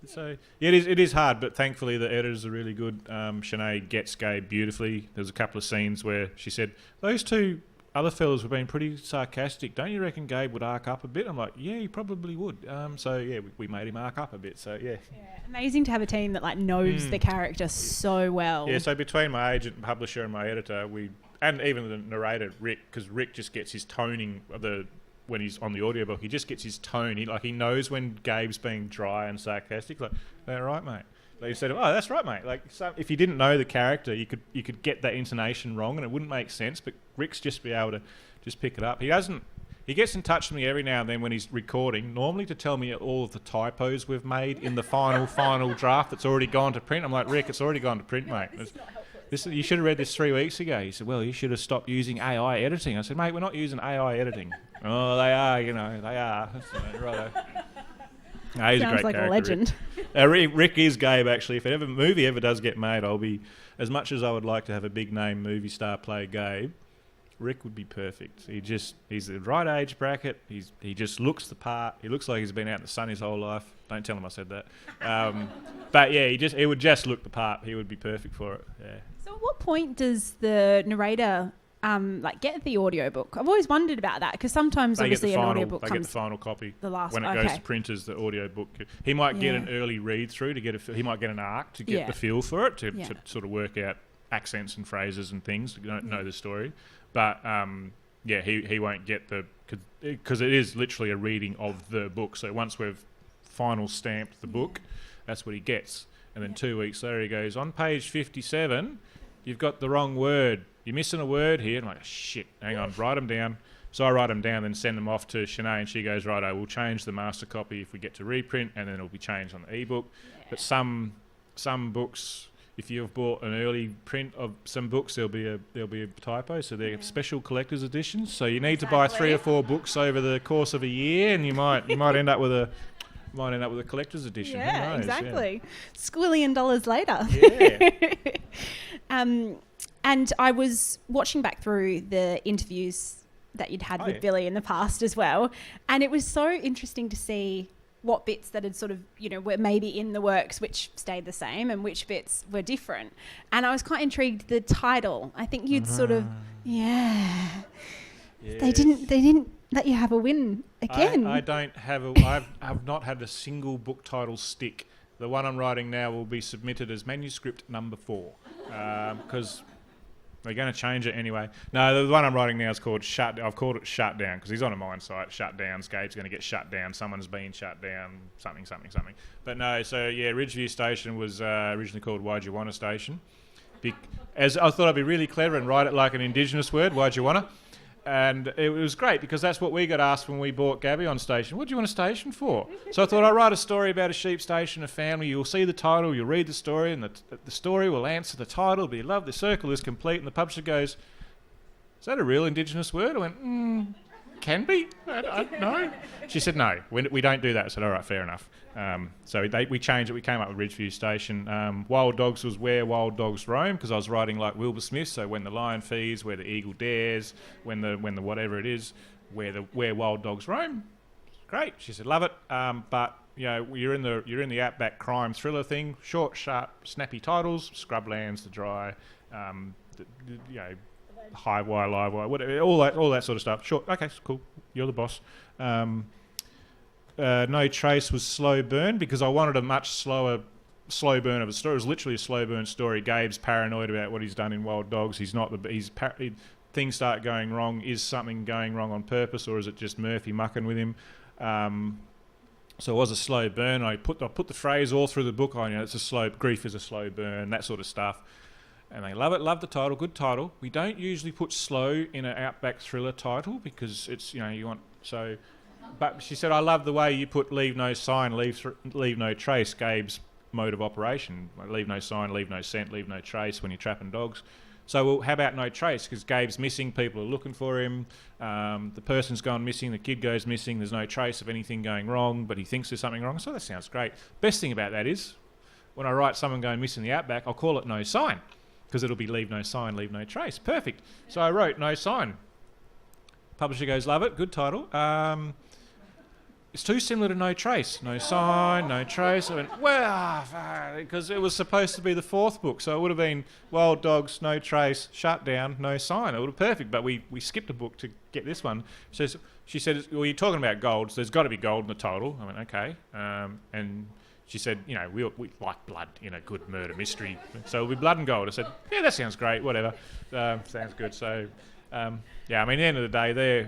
so it is hard, but thankfully the editors are really good. Shanae gets Gabe beautifully. There's a couple of scenes where she said, "Those 2 other fellas were being pretty sarcastic. Don't you reckon Gabe would arc up a bit?" I'm like, "Yeah, he probably would." We made him arc up a bit. So yeah. Amazing to have a team that knows the character so well. Yeah. So between my agent and publisher and my editor, and even the narrator Rick, because Rick just gets his toning when he's on the audiobook, he just gets his tone. He knows when Gabe's being dry and sarcastic. Like, "All right, mate." They said, "Oh, that's right, mate." Like, if you didn't know the character, you could get that intonation wrong, and it wouldn't make sense. But Rick's just be able to just pick it up. He gets in touch with me every now and then when he's recording, normally to tell me all of the typos we've made in the final draft that's already gone to print. I'm like, "Rick, it's already gone to print, mate. You should have read this 3 weeks ago." He said, "Well, you should have stopped using AI editing." I said, "Mate, we're not using AI editing." "Oh, they are, they are." Righto. No, he's Sounds a great like character, a legend. Rick is Gabe, actually. If a movie ever does get made, I'll be, as much as I would like to have a big name movie star play Gabe, Rick would be perfect. He's the right age bracket. He just looks the part. He looks like he's been out in the sun his whole life. Don't tell him I said that. But yeah, he would just look the part. He would be perfect for it. Yeah. So at what point does the narrator get the audiobook? I've always wondered about that, because sometimes obviously an audiobook comes... They get the final copy. The last when it goes to printers, the audiobook. He might get an early read through he might get an arc to get the feel for it, to sort of work out accents and phrases and things to know the story. But he won't get because it is literally a reading of the book. So once we've final stamped the book, that's what he gets. And then 2 weeks later he goes, "On page 57, you've got the wrong word. You're missing a word here." I'm like, "Shit, hang on, write them down." So I write them down, then send them off to Shanae, and she goes, righto, we'll change the master copy if we get to reprint, and then it'll be changed on the ebook. Yeah. But some books, if you've bought an early print of some books, there'll be a typo. So they're special collector's editions. So you need to buy 3 or 4 books over the course of a year, and you might end up with a collector's edition. Yeah, exactly. Yeah. Squillion dollars later. Yeah. And I was watching back through the interviews that you'd had with Billy in the past as well, and it was so interesting to see what bits that had sort of, were maybe in the works which stayed the same and which bits were different. And I was quite intrigued, the title. I think you'd sort of, Yes. They didn't let you have a win again. I've not had a single book title stick. The one I'm writing now will be submitted as manuscript number 4, because they're going to change it anyway. No, the one I'm writing now is called Shut. I've called it Shut Down because he's on a mine site. Shut down. Gabe's going to get shut down. Someone's been shut down. Something. But no, so yeah, Ridgeview Station was originally called Why'd You Wanna Station. As I thought I'd be really clever and write it like an Indigenous word, Why'd You Wanna? And it was great because that's what we got asked when we bought Gabby on station. What do you want a station for? So I thought I'd write a story about a sheep station, a family. You'll see the title, you'll read the story, and the story will answer the title. But you love the circle is complete. And the publisher goes, is that a real Indigenous word? I went, can be. No. She said, no, we don't do that. I said, all right, fair enough. So we changed it. We came up with Ridgeview Station. Wild Dogs was where wild dogs roam because I was writing like Wilbur Smith. So when the lion feeds, where the eagle dares, when the whatever it is, where wild dogs roam. Great. She said, love it. But you're in the outback crime thriller thing. Short, sharp, snappy titles. Scrublands, The Dry. High wire, live wire, whatever, all that sort of stuff. Sure, okay, cool. You're the boss. No Trace was slow burn because I wanted a much slow burn of a story. It was literally a slow burn story. Gabe's paranoid about what he's done in Wild Dogs. Things start going wrong. Is something going wrong on purpose, or is it just Murphy mucking with him? So it was a slow burn. I put the phrase all through the book on. Grief is a slow burn, that sort of stuff. And they love it, love the title, good title. We don't usually put slow in an outback thriller title because it's, you want, so. But she said, I love the way you put leave no sign, leave no trace, Gabe's mode of operation. Leave no sign, leave no scent, leave no trace when you're trapping dogs. So, well, how about no trace? Because Gabe's missing, people are looking for him, the person's gone missing, the kid goes missing, there's no trace of anything going wrong, but he thinks there's something wrong. So that sounds great. Best thing about that is, when I write someone going missing in the outback, I'll call it no sign. Because it'll be leave no sign, leave no trace. Perfect. So I wrote no sign. Publisher goes, love it, good title. It's too similar to no trace. No sign, no trace. I went, well, because it was supposed to be the 4th book. So it would have been Wild Dogs, no trace, shut down, no sign. It would have been perfect, but we skipped a book to get this one. She said, well, you're talking about gold, so there's got to be gold in the title. I went, okay. And she said, we like blood in a good murder mystery, so it'll be Blood and Gold. I said, yeah, that sounds great, whatever. Sounds good. So, at the end of the day,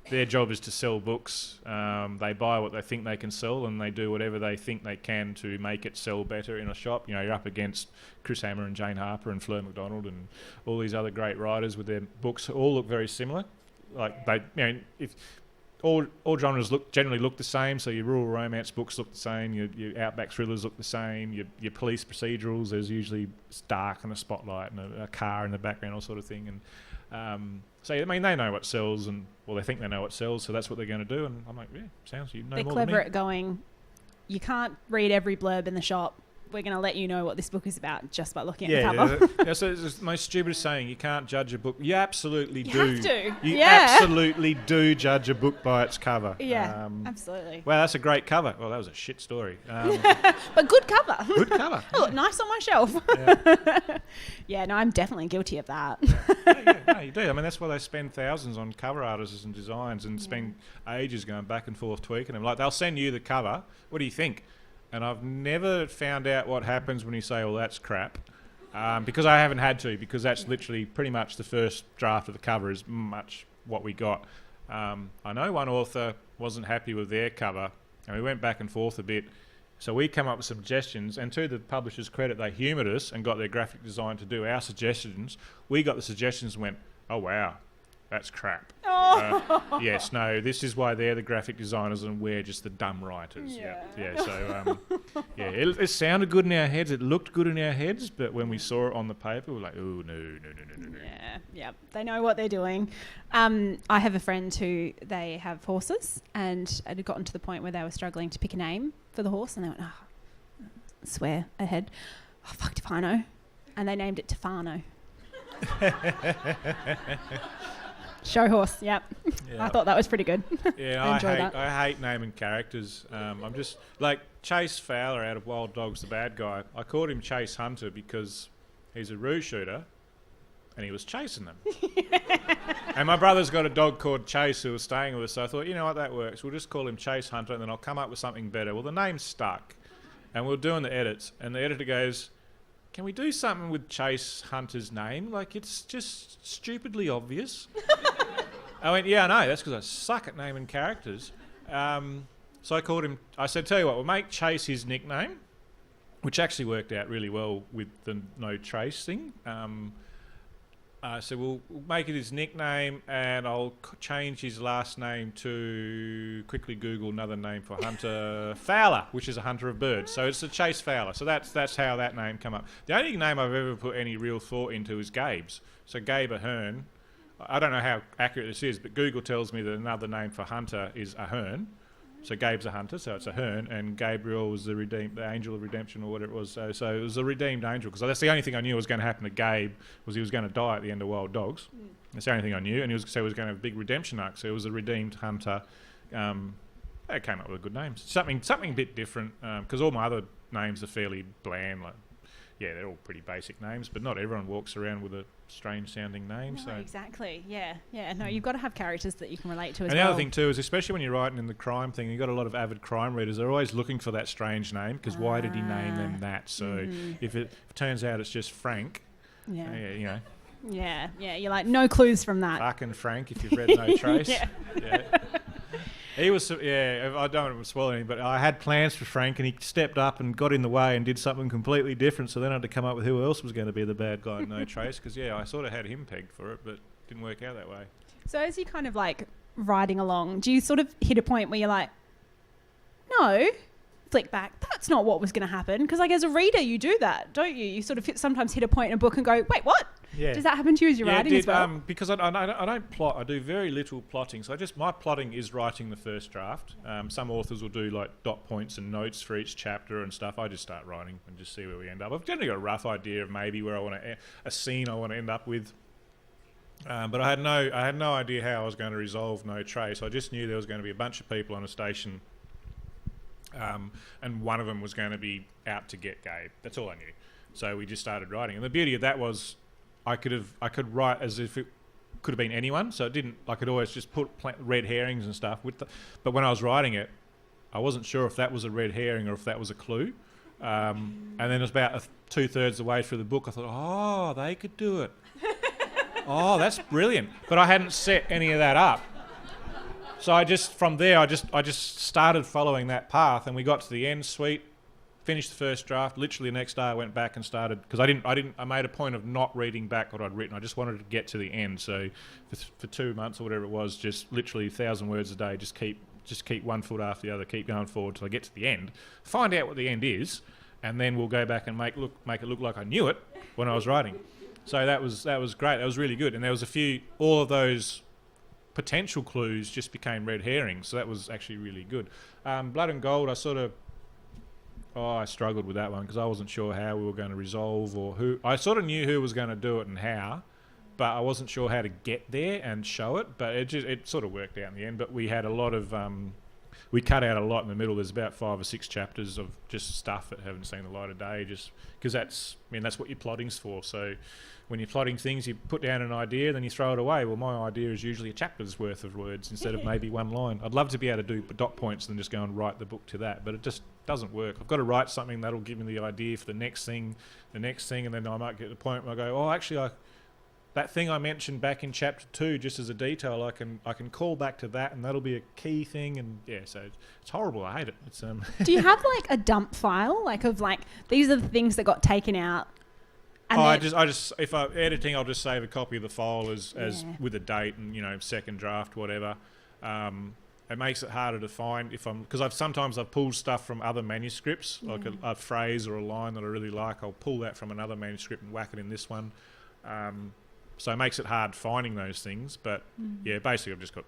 their job is to sell books. They buy what they think they can sell, and they do whatever they think they can to make it sell better in a shop. You're up against Chris Hammer and Jane Harper and Fleur MacDonald and all these other great writers with their books. All look very similar. Like if all genres generally look the same. So your rural romance books look the same. Your outback thrillers look the same. Your police procedurals, there's usually dark and a spotlight and a car in the background, all sort of thing. And they know what sells, they think they know what sells, so that's what they're going to do. And I'm like, yeah, sounds you know they're more clever than me. at going. You can't read every blurb in the shop. We're going to let you know what this book is about just by looking at the cover. So it's the most stupidest saying. You can't judge a book. You absolutely do. You have to. You absolutely do judge a book by its cover. Yeah, absolutely. Well, that's a great cover. Well, that was a shit story. But good cover. Good cover. Oh, look, nice on my shelf. Yeah, no, I'm definitely guilty of that. No, you do. I mean, that's why they spend thousands on cover artists and designs and spend ages going back and forth tweaking them. Like, they'll send you the cover. What do you think? And I've never found out what happens when you say, well, that's crap, because I haven't had to, because that's literally pretty much the first draft of the cover is much what we got. I know one author wasn't happy with their cover, and we went back and forth a bit. So we came up with suggestions, and to the publisher's credit, they humoured us and got their graphic design to do our suggestions. We got the suggestions and went, oh, wow, That's crap. Oh. Yes, no, this is why they're the graphic designers and we're just the dumb writers. Yeah. So, it sounded good in our heads. It looked good in our heads, but when we saw it on the paper, we were like, oh, no. Yeah. They know what they're doing. I have a friend who they have horses, and it had gotten to the point where they were struggling to pick a name for the horse, and they went, swear ahead. Oh, fuck Tefano. And they named it Tefano. Show horse, yep. I thought that was pretty good. Yeah, I hate naming characters. I'm just like Chase Fowler out of Wild Dogs, the bad guy. I called him Chase Hunter because he's a roo shooter and he was chasing them. And my brother's got a dog called Chase who was staying with us, so I thought, you know what, that works. We'll just call him Chase Hunter and then I'll come up with something better. Well, the name stuck and we were doing the edits and the editor goes, can we do something with Chase Hunter's name? Like, it's just stupidly obvious. I went, yeah, I know. That's because I suck at naming characters. So I called him. I said, tell you what, we'll make Chase his nickname, which actually worked out really well with the no trace thing. So we'll make it his nickname, and I'll change his last name to, quickly Google another name for Hunter, Fowler, which is a hunter of birds. So it's a Chase Fowler. So that's how that name come up. The only name I've ever put any real thought into is Gabe's. So Gabe Ahern. I don't know how accurate this is, but Google tells me that another name for hunter is Ahern. So Gabe's a hunter, so it's Ahern, and Gabriel was the angel of redemption or whatever it was. So it was a redeemed angel, because that's the only thing I knew was going to happen to Gabe, was he was going to die at the end of Wild Dogs. That's the only thing I knew, and he was going to have a big redemption arc, so it was a redeemed hunter. They came up with good names. Something a bit different, because all my other names are fairly bland. Like, yeah, they're all pretty basic names, but not everyone walks around with a strange-sounding name. No, so exactly. Yeah. No, you've got to have characters that you can relate to as well. And the other thing too is, especially when you're writing in the crime thing, you've got a lot of avid crime readers. They're always looking for that strange name, because why did he name them that? So if it turns out it's just Frank, you know. Yeah, you're like, no clues from that. Fucking Frank, if you've read No Trace. Yeah. He was, I don't want to spoil anything, but I had plans for Frank, and he stepped up and got in the way and did something completely different, so then I had to come up with who else was going to be the bad guy in No Trace, because, I sort of had him pegged for it, but it didn't work out that way. So as you kind of, like, riding along, do you sort of hit a point where you're like, no, flick back, that's not what was going to happen? Because, like, as a reader, you do that, don't you? You sort of sometimes hit a point in a book and go, wait, what? Yeah. Does that happen to you as you're writing as well? Because I don't plot. I do very little plotting. So my plotting is writing the first draft. Some authors will do like dot points and notes for each chapter and stuff. I just start writing and just see where we end up. I've generally got a rough idea of maybe where I want to a scene I want to end up with. But I had no idea how I was going to resolve No Trace. I just knew there was going to be a bunch of people on a station, and one of them was going to be out to get Gabe. That's all I knew. So we just started writing, and the beauty of that was, I could write as if it could have been anyone, so it didn't. I could always just put red herrings and stuff with but when I was writing it, I wasn't sure if that was a red herring or if that was a clue. And then it was about 2/3 the way through the book, I thought, oh, they could do it. Oh, that's brilliant. But I hadn't set any of that up. So I just started following that path, and we got to the end, sweet. Finished the first draft. Literally the next day I went back and started, because I made a point of not reading back what I'd written. I just wanted to get to the end. So for 2 months or whatever it was, just literally 1,000 words a day, just keep one foot after the other, keep going forward till I get to the end, find out what the end is, and then we'll go back and make it look like I knew it when I was writing. So that was great. That was really good. And there was all of those potential clues just became red herrings. So that was actually really good. Blood and Gold, I struggled with that one, because I wasn't sure how we were going to resolve, or who. I sort of knew who was going to do it and how, but I wasn't sure how to get there and show it. But it sort of worked out in the end. But we had a lot of we cut out a lot in the middle. There's about 5 or 6 chapters of just stuff that haven't seen the light of day, just because that's what your plotting's for. So when you're plotting things, you put down an idea, then you throw it away. Well, my idea is usually a chapter's worth of words instead of maybe one line. I'd love to be able to do dot points and just go and write the book to that, but it just doesn't work. I've got to write something that'll give me the idea for the next thing, and then I might get to the point where I go, oh, actually, that thing I mentioned back in chapter 2, just as a detail, I can call back to that, and that'll be a key thing. And so it's horrible. I hate it. It's Do you have like a dump file, like of like, these are the things that got taken out, And I just if I'm editing, I'll just save a copy of the file as with a date and second draft, whatever. It makes it harder to find because I've pulled stuff from other manuscripts, like a phrase or a line that I really like. I'll pull that from another manuscript and whack it in this one. So it makes it hard finding those things. But basically I've just got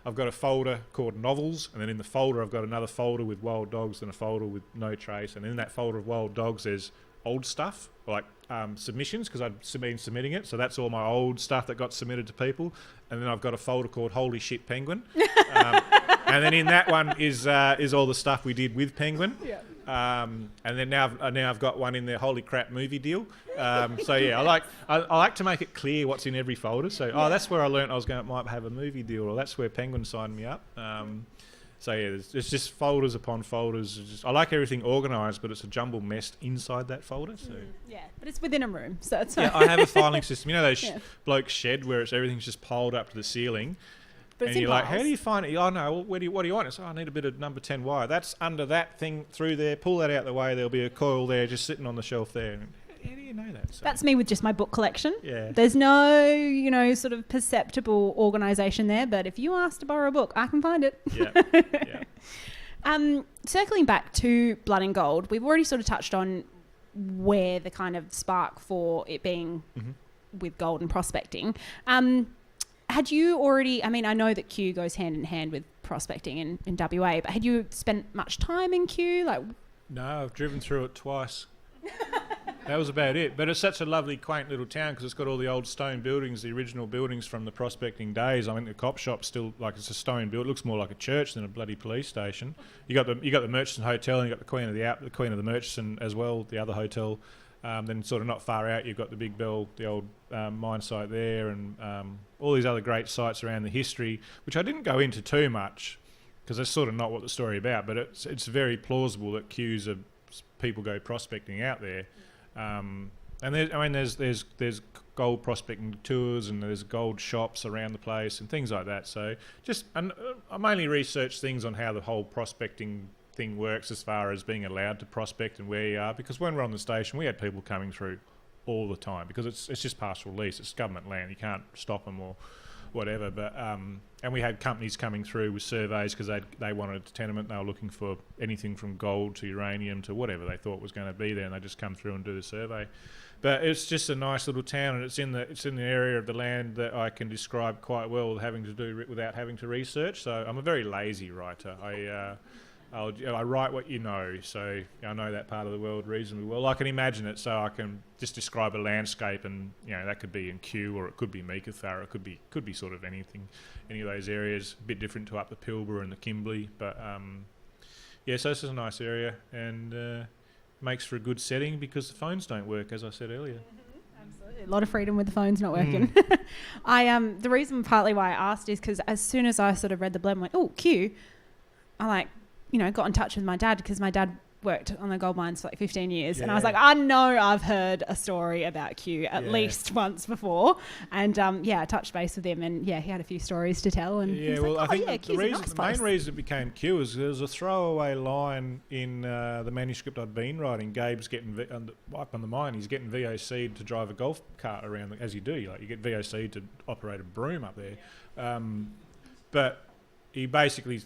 I've got a folder called novels, and then in the folder I've got another folder with wild dogs and a folder with no trace, and in that folder of wild dogs there's old stuff like submissions, because I'd been submitting it, so that's all my old stuff that got submitted to people. And then I've got a folder called Holy Shit Penguin, and then in that one is all the stuff we did with Penguin. And then now I've got one in there, Holy Crap Movie Deal. So yeah, I like to make it clear what's in every folder. So that's where I learnt might have a movie deal, or that's where Penguin signed me up. So yeah, it's just folders upon folders. I like everything organised, but it's a jumble mess inside that folder. So but it's within a room, so it's I have a filing system. Those blokes shed where everything's just piled up to the ceiling. But and you're like, how do you find it? Oh no, what do you want? It's I need a bit of number 10 wire. That's under that thing through there. Pull that out the way. There'll be a coil there, just sitting on the shelf there. And how do you know that? So that's me with just my book collection. Yeah. There's no, sort of perceptible organisation there. But if you ask to borrow a book, I can find it. Yeah. Circling back to Blood and Gold, we've already sort of touched on where the kind of spark for it being with gold and prospecting. Had you already, I know that Q goes hand in hand with prospecting in WA, but had you spent much time in Q? No, I've driven through it twice. That was about it. But it's such a lovely, quaint little town because it's got all the old stone buildings, the original buildings from the prospecting days. The cop shop's still it's a stone build. It looks more like a church than a bloody police station. You got the Murchison Hotel, and you got the Queen of the Murchison as well, the other hotel. Then sort of not far out, you've got the Big Bell, the old mine site there, and all these other great sites around the history, which I didn't go into too much because that's sort of not what the story about. But it's very plausible that queues of people go prospecting out there, and there's gold prospecting tours and there's gold shops around the place and things like that. So I mainly research things on how the whole prospecting thing works as far as being allowed to prospect and where you are, because when we're on the station we had people coming through all the time because it's just pastoral lease, it's government land, you can't stop them or whatever, but and we had companies coming through with surveys because they wanted a tenement, they were looking for anything from gold to uranium to whatever they thought was going to be there, and they just come through and do the survey. But it's just a nice little town, and it's in the area of the land that I can describe quite well without having to research. So I'm a very lazy writer. I write what you know, so I know that part of the world reasonably well. I can imagine it, so I can just describe a landscape, and that could be in Kew, or it could be Meekatharra, it could be sort of any of those areas. A bit different to up the Pilbara and the Kimberley, but so this is a nice area, and makes for a good setting because the phones don't work, as I said earlier. Absolutely, a lot of freedom with the phones not working. The reason partly why I asked is because as soon as I sort of read the blurb, I'm like, oh, Q. I got in touch with my dad because my dad worked on the gold mines for 15 years. And I was like, I know I've heard a story about Q at least once before. And I touched base with him, and he had a few stories to tell. And I think the main reason it became Q is there was a throwaway line in the manuscript I'd been writing. Gabe's getting up on the mine, he's getting VOC'd to drive a golf cart around, as you do. You get VOC'd to operate a broom up there. But he basically...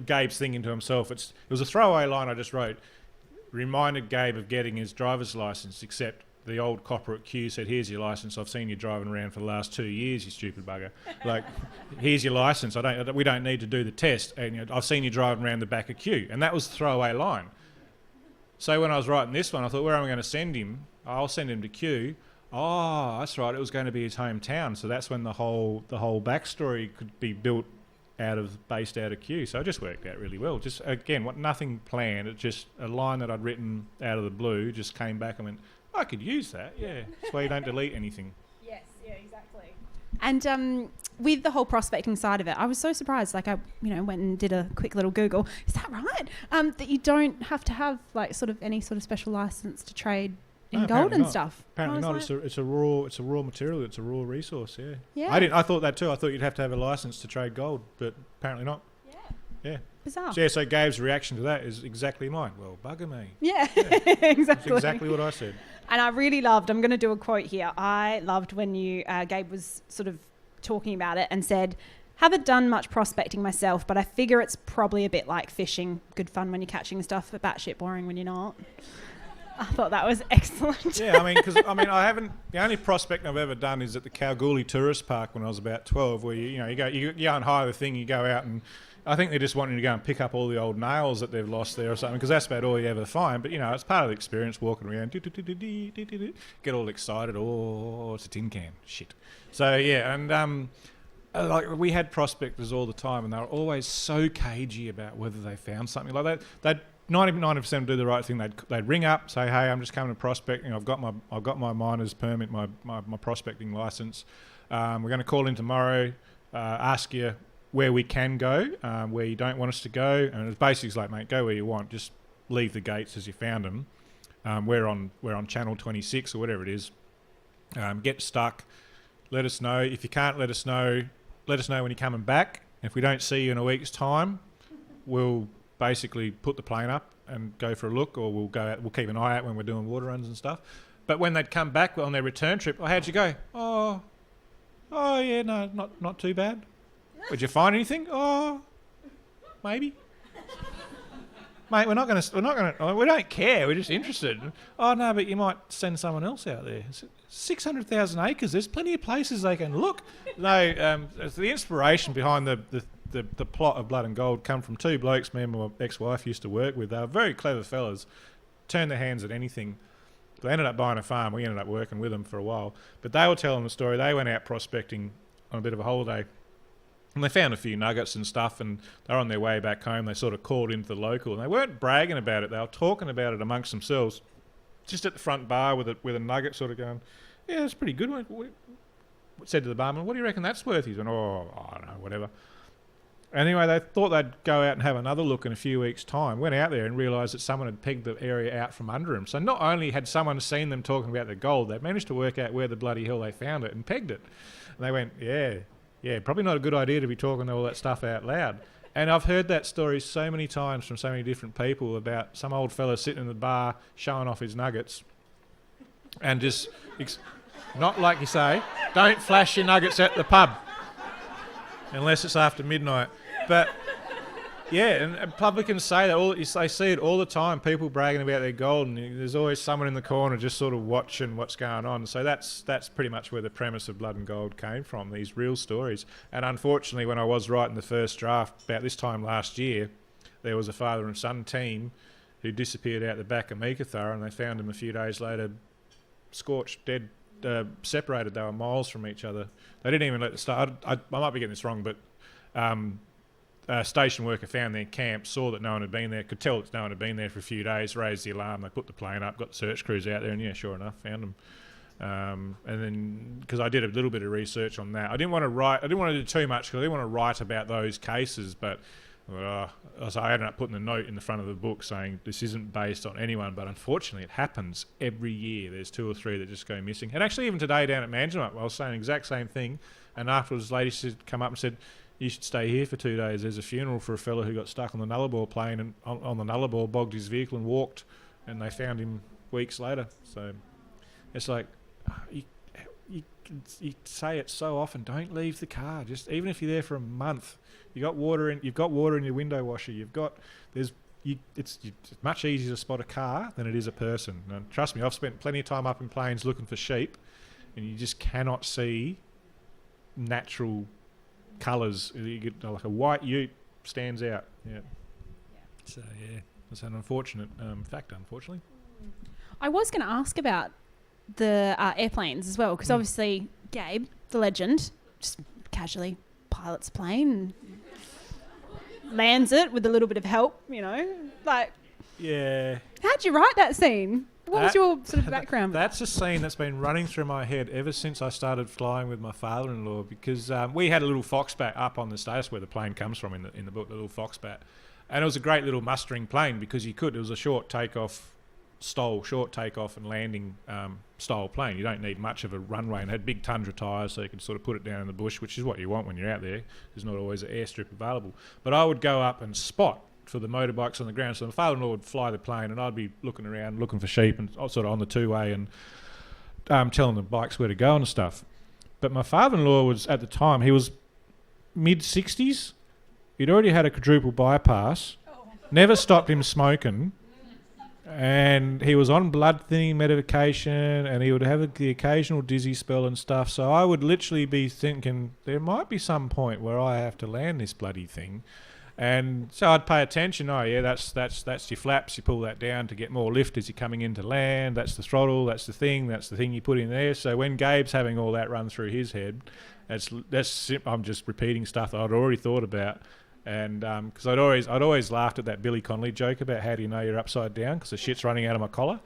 Gabe's thinking to himself, it was a throwaway line I just wrote, reminded Gabe of getting his driver's licence, except the old copper at Q said, here's your licence, I've seen you driving around for the last 2 years, you stupid bugger. Here's your licence, we don't need to do the test, and I've seen you driving around the back of Q. And that was the throwaway line. So when I was writing this one, I thought, where am I going to send him? I'll send him to Q. Oh, that's right, it was going to be his hometown, so that's when the whole backstory could be built based out of Q. So it just worked out really well. Just again, nothing planned. It's just a line that I'd written out of the blue just came back and went, I could use that. Yeah, that's why you don't delete anything. Yes, yeah, exactly. And with the whole prospecting side of it, I was so surprised. I went and did a quick little Google. Is that right? That you don't have to have any sort of special license to trade in gold and stuff. Apparently not. It's a raw material. It's a raw resource. Yeah. Yeah. I thought that too. I thought you'd have to have a license to trade gold, but apparently not. Yeah. Yeah. Bizarre. So Gabe's reaction to that is exactly mine. Well, bugger me. Yeah. Exactly. That's exactly what I said. And I really loved, I'm going to do a quote here. I loved when you, Gabe was sort of talking about it and said, haven't done much prospecting myself, but I figure it's probably a bit like fishing. Good fun when you're catching stuff, but batshit boring when you're not. I thought that was excellent. Yeah, I haven't. The only prospecting I've ever done is at the Kalgoorlie Tourist Park when I was about 12, where you go and hire the thing, you go out, and I think they're just wanting to go and pick up all the old nails that they've lost there or something, because that's about all you ever find. But it's part of the experience walking around, get all excited. Oh, it's a tin can, shit. So yeah, and like we had prospectors all the time, and they were always so cagey about whether they found something like that. They'd 90% do the right thing. They'd ring up, say, "Hey, I'm just coming to prospecting. I've got my miner's permit, my prospecting license. We're going to call in tomorrow, ask you where we can go, where you don't want us to go." And it's basically like, mate, go where you want. Just leave the gates as you found them. We're on channel 26 or whatever it is. Get stuck. Let us know. If you can't let us know when you're coming back. If we don't see you in a week's time, we'll basically put the plane up and go for a look, or we'll go out, we'll keep an eye out when we're doing water runs and stuff. But when they'd come back on their return trip, how'd you go? Oh yeah, no, not too bad. Did you find anything? Oh, maybe. Mate, we don't care, we're just interested. Oh no, but you might send someone else out there. 600,000 acres, there's plenty of places they can look. No, the inspiration behind the plot of Blood and Gold come from two blokes me and my ex-wife used to work with. They were very clever fellas, turned their hands at anything. They ended up buying a farm. We ended up working with them for a while. But they were telling the story. They went out prospecting on a bit of a holiday, and they found a few nuggets and stuff, and they were on their way back home. They sort of called into the local, and they weren't bragging about it. They were talking about it amongst themselves, just at the front bar with a nugget sort of going, "Yeah, it's pretty good." Said to the barman, "What do you reckon that's worth?" He went, "Oh, I don't know, whatever." Anyway, they thought they'd go out and have another look in a few weeks' time. Went out there and realised that someone had pegged the area out from under them. So not only had someone seen them talking about the gold, they managed to work out where the bloody hell they found it and pegged it. And they went, yeah, probably not a good idea to be talking all that stuff out loud. And I've heard that story so many times from so many different people about some old fella sitting in the bar showing off his nuggets and just, not like you say, don't flash your nuggets at the pub unless it's after midnight. But yeah, and publicans say that they see it all the time. People bragging about their gold, and there's always someone in the corner just sort of watching what's going on. So that's pretty much where the premise of Blood and Gold came from. These real stories. And unfortunately, when I was writing the first draft about this time last year, there was a father and son team who disappeared out the back of Meekatharra, and they found him a few days later, scorched, dead, separated. They were miles from each other. They didn't even let the start. I might be getting this wrong, but. A station worker found their camp, saw that no one had been there, could tell that no one had been there for a few days, raised the alarm, they put the plane up, got the search crews out there, and yeah, sure enough, found them. And then, because I did a little bit of research on that, I didn't want to do too much, because I didn't want to write about those cases, but so I ended up putting a note in the front of the book saying this isn't based on anyone, but unfortunately it happens every year. There's 2 or 3 that just go missing. And actually even today down at Manjimup, I was saying the exact same thing, and afterwards the lady said, come up and said, "You should stay here for 2 days. There's a funeral for a fella who got stuck on the Nullarbor plane and on the Nullarbor, bogged his vehicle and walked, and they found him weeks later." So it's like, you say it so often, don't leave the car. Just even if you're there for a month, you've got water in your window washer. It's much easier to spot a car than it is a person. And trust me, I've spent plenty of time up in plains looking for sheep, and you just cannot see natural colours. You get like a white ute stands out. Yeah. So yeah, it's an unfortunate fact, unfortunately. I was going to ask about the airplanes as well, because obviously Gabe, the legend, just casually pilots a plane and lands it with a little bit of help, like. Yeah. How'd you write that scene? What was your sort of background? That's a scene that's been running through my head ever since I started flying with my father-in-law, because we had a little Foxbat up on the status where the plane comes from in the book, the little Foxbat. And it was a great little mustering plane because it was a short takeoff and landing style plane. You don't need much of a runway, and had big Tundra tyres so you could sort of put it down in the bush, which is what you want when you're out there. There's not always an airstrip available. But I would go up and spot for the motorbikes on the ground. So my father-in-law would fly the plane, and I'd be looking around, looking for sheep, and sort of on the two-way, and telling the bikes where to go and stuff. But my father-in-law was, at the time, he was mid-60s. He'd already had a quadruple bypass, never stopped him smoking, and he was on blood thinning medication, and he would have the occasional dizzy spell and stuff. So I would literally be thinking, there might be some point where I have to land this bloody thing. And so I'd pay attention. Oh yeah, that's your flaps. You pull that down to get more lift as you're coming into land. That's the throttle. That's the thing you put in there. So when Gabe's having all that run through his head, I'm just repeating stuff that I'd already thought about. And because I'd always laughed at that Billy Connolly joke about how do you know you're upside down because the shit's running out of my collar.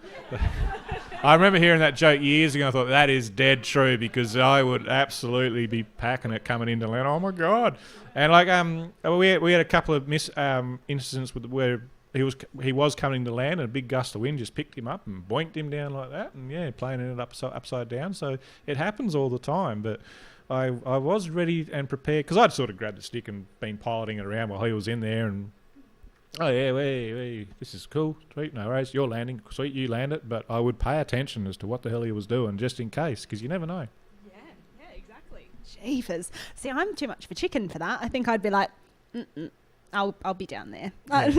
I remember hearing that joke years ago. I thought that is dead true because I would absolutely be packing it coming into land. Oh my god! And like we had a couple of incidents where he was coming to land and a big gust of wind just picked him up and boinked him down like that, and yeah, plane ended up upside down. So it happens all the time, but I was ready and prepared because I'd sort of grabbed the stick and been piloting it around while he was in there, and oh yeah, this is cool, sweet, no worries, you're landing, sweet, you land it, but I would pay attention as to what the hell he was doing just in case, because you never know. Yeah, exactly. Jeepers. See, I'm too much of a chicken for that. I think I'd be like, I'll be down there. Yeah.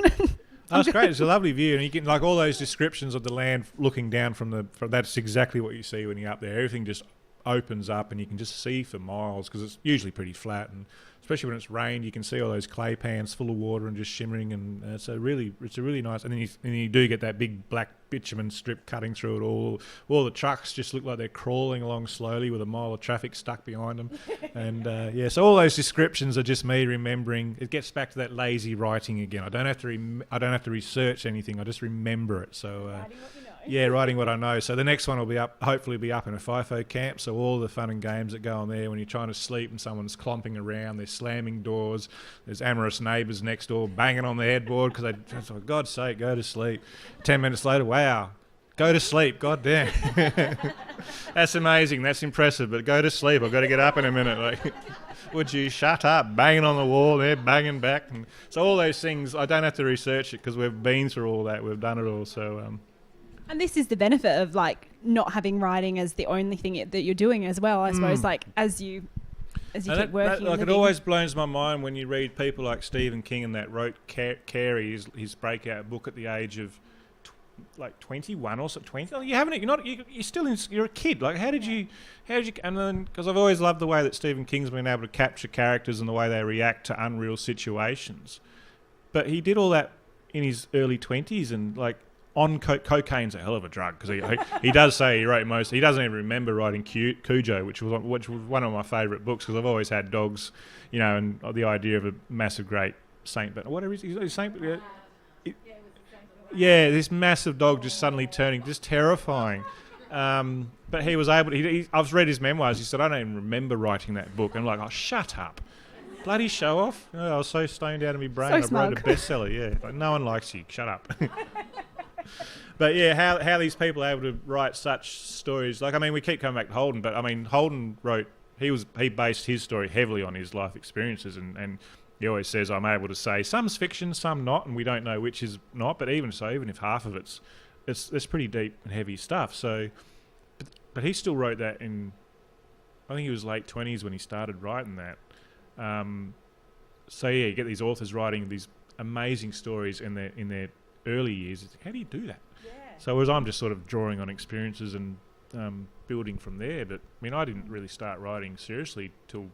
That's great. It's a lovely view, and you get like all those descriptions of the land looking down from that's exactly what you see when you're up there. Everything just opens up and you can just see for miles because it's usually pretty flat, and especially when it's rained you can see all those clay pans full of water and just shimmering, and it's a really nice, and then you do get that big black bitumen strip cutting through it all the trucks just look like they're crawling along slowly with a mile of traffic stuck behind them. And so all those descriptions are just me remembering. It gets back to that lazy writing again. I don't have to research anything, I just remember it. So writing what I know. So the next one will hopefully be up in a FIFO camp. So all the fun and games that go on there when you're trying to sleep and someone's clomping around, they're slamming doors, there's amorous neighbours next door banging on the headboard because for God's sake, go to sleep. 10 minutes later, wow, go to sleep, God damn. That's amazing, that's impressive, but go to sleep, I've got to get up in a minute. Like, would you shut up? Banging on the wall, they're banging back. And so all those things, I don't have to research it because we've been through all that, we've done it all. So and this is the benefit of like not having writing as the only thing that you're doing as well, I suppose. Like as you keep working. Like it always blows my mind when you read people like Stephen King and that wrote Carrie, his breakout book at the age of 21 or so, 20. You're a kid. Like how did you? And then because I've always loved the way that Stephen King's been able to capture characters and the way they react to unreal situations. But he did all that in his early 20s, and like. Cocaine's a hell of a drug because he does say he wrote most. He doesn't even remember writing Cujo, which was one of my favourite books because I've always had dogs, and the idea of a massive great saint. But whatever is he saint? Yeah, this massive dog just suddenly turning just terrifying. But he was able to. I've read his memoirs. He said I don't even remember writing that book. And I'm like, oh, shut up. Bloody show off. I was so stoned out of my brain. So I wrote a bestseller. Yeah, like, no one likes you. Shut up. But yeah, how these people are able to write such stories. Like, I mean, we keep coming back to Holden, but I mean, Holden he based his story heavily on his life experiences, and he always says, I'm able to say some's fiction, some not, and we don't know which is not, but even so, even if half of it's pretty deep and heavy stuff. So, but he still wrote that in, I think he was late 20s when he started writing that. So yeah, you get these authors writing these amazing stories in their early years. How do you do that? Yeah. So whereas I'm just sort of drawing on experiences and building from there. But I mean, I didn't really start writing seriously till,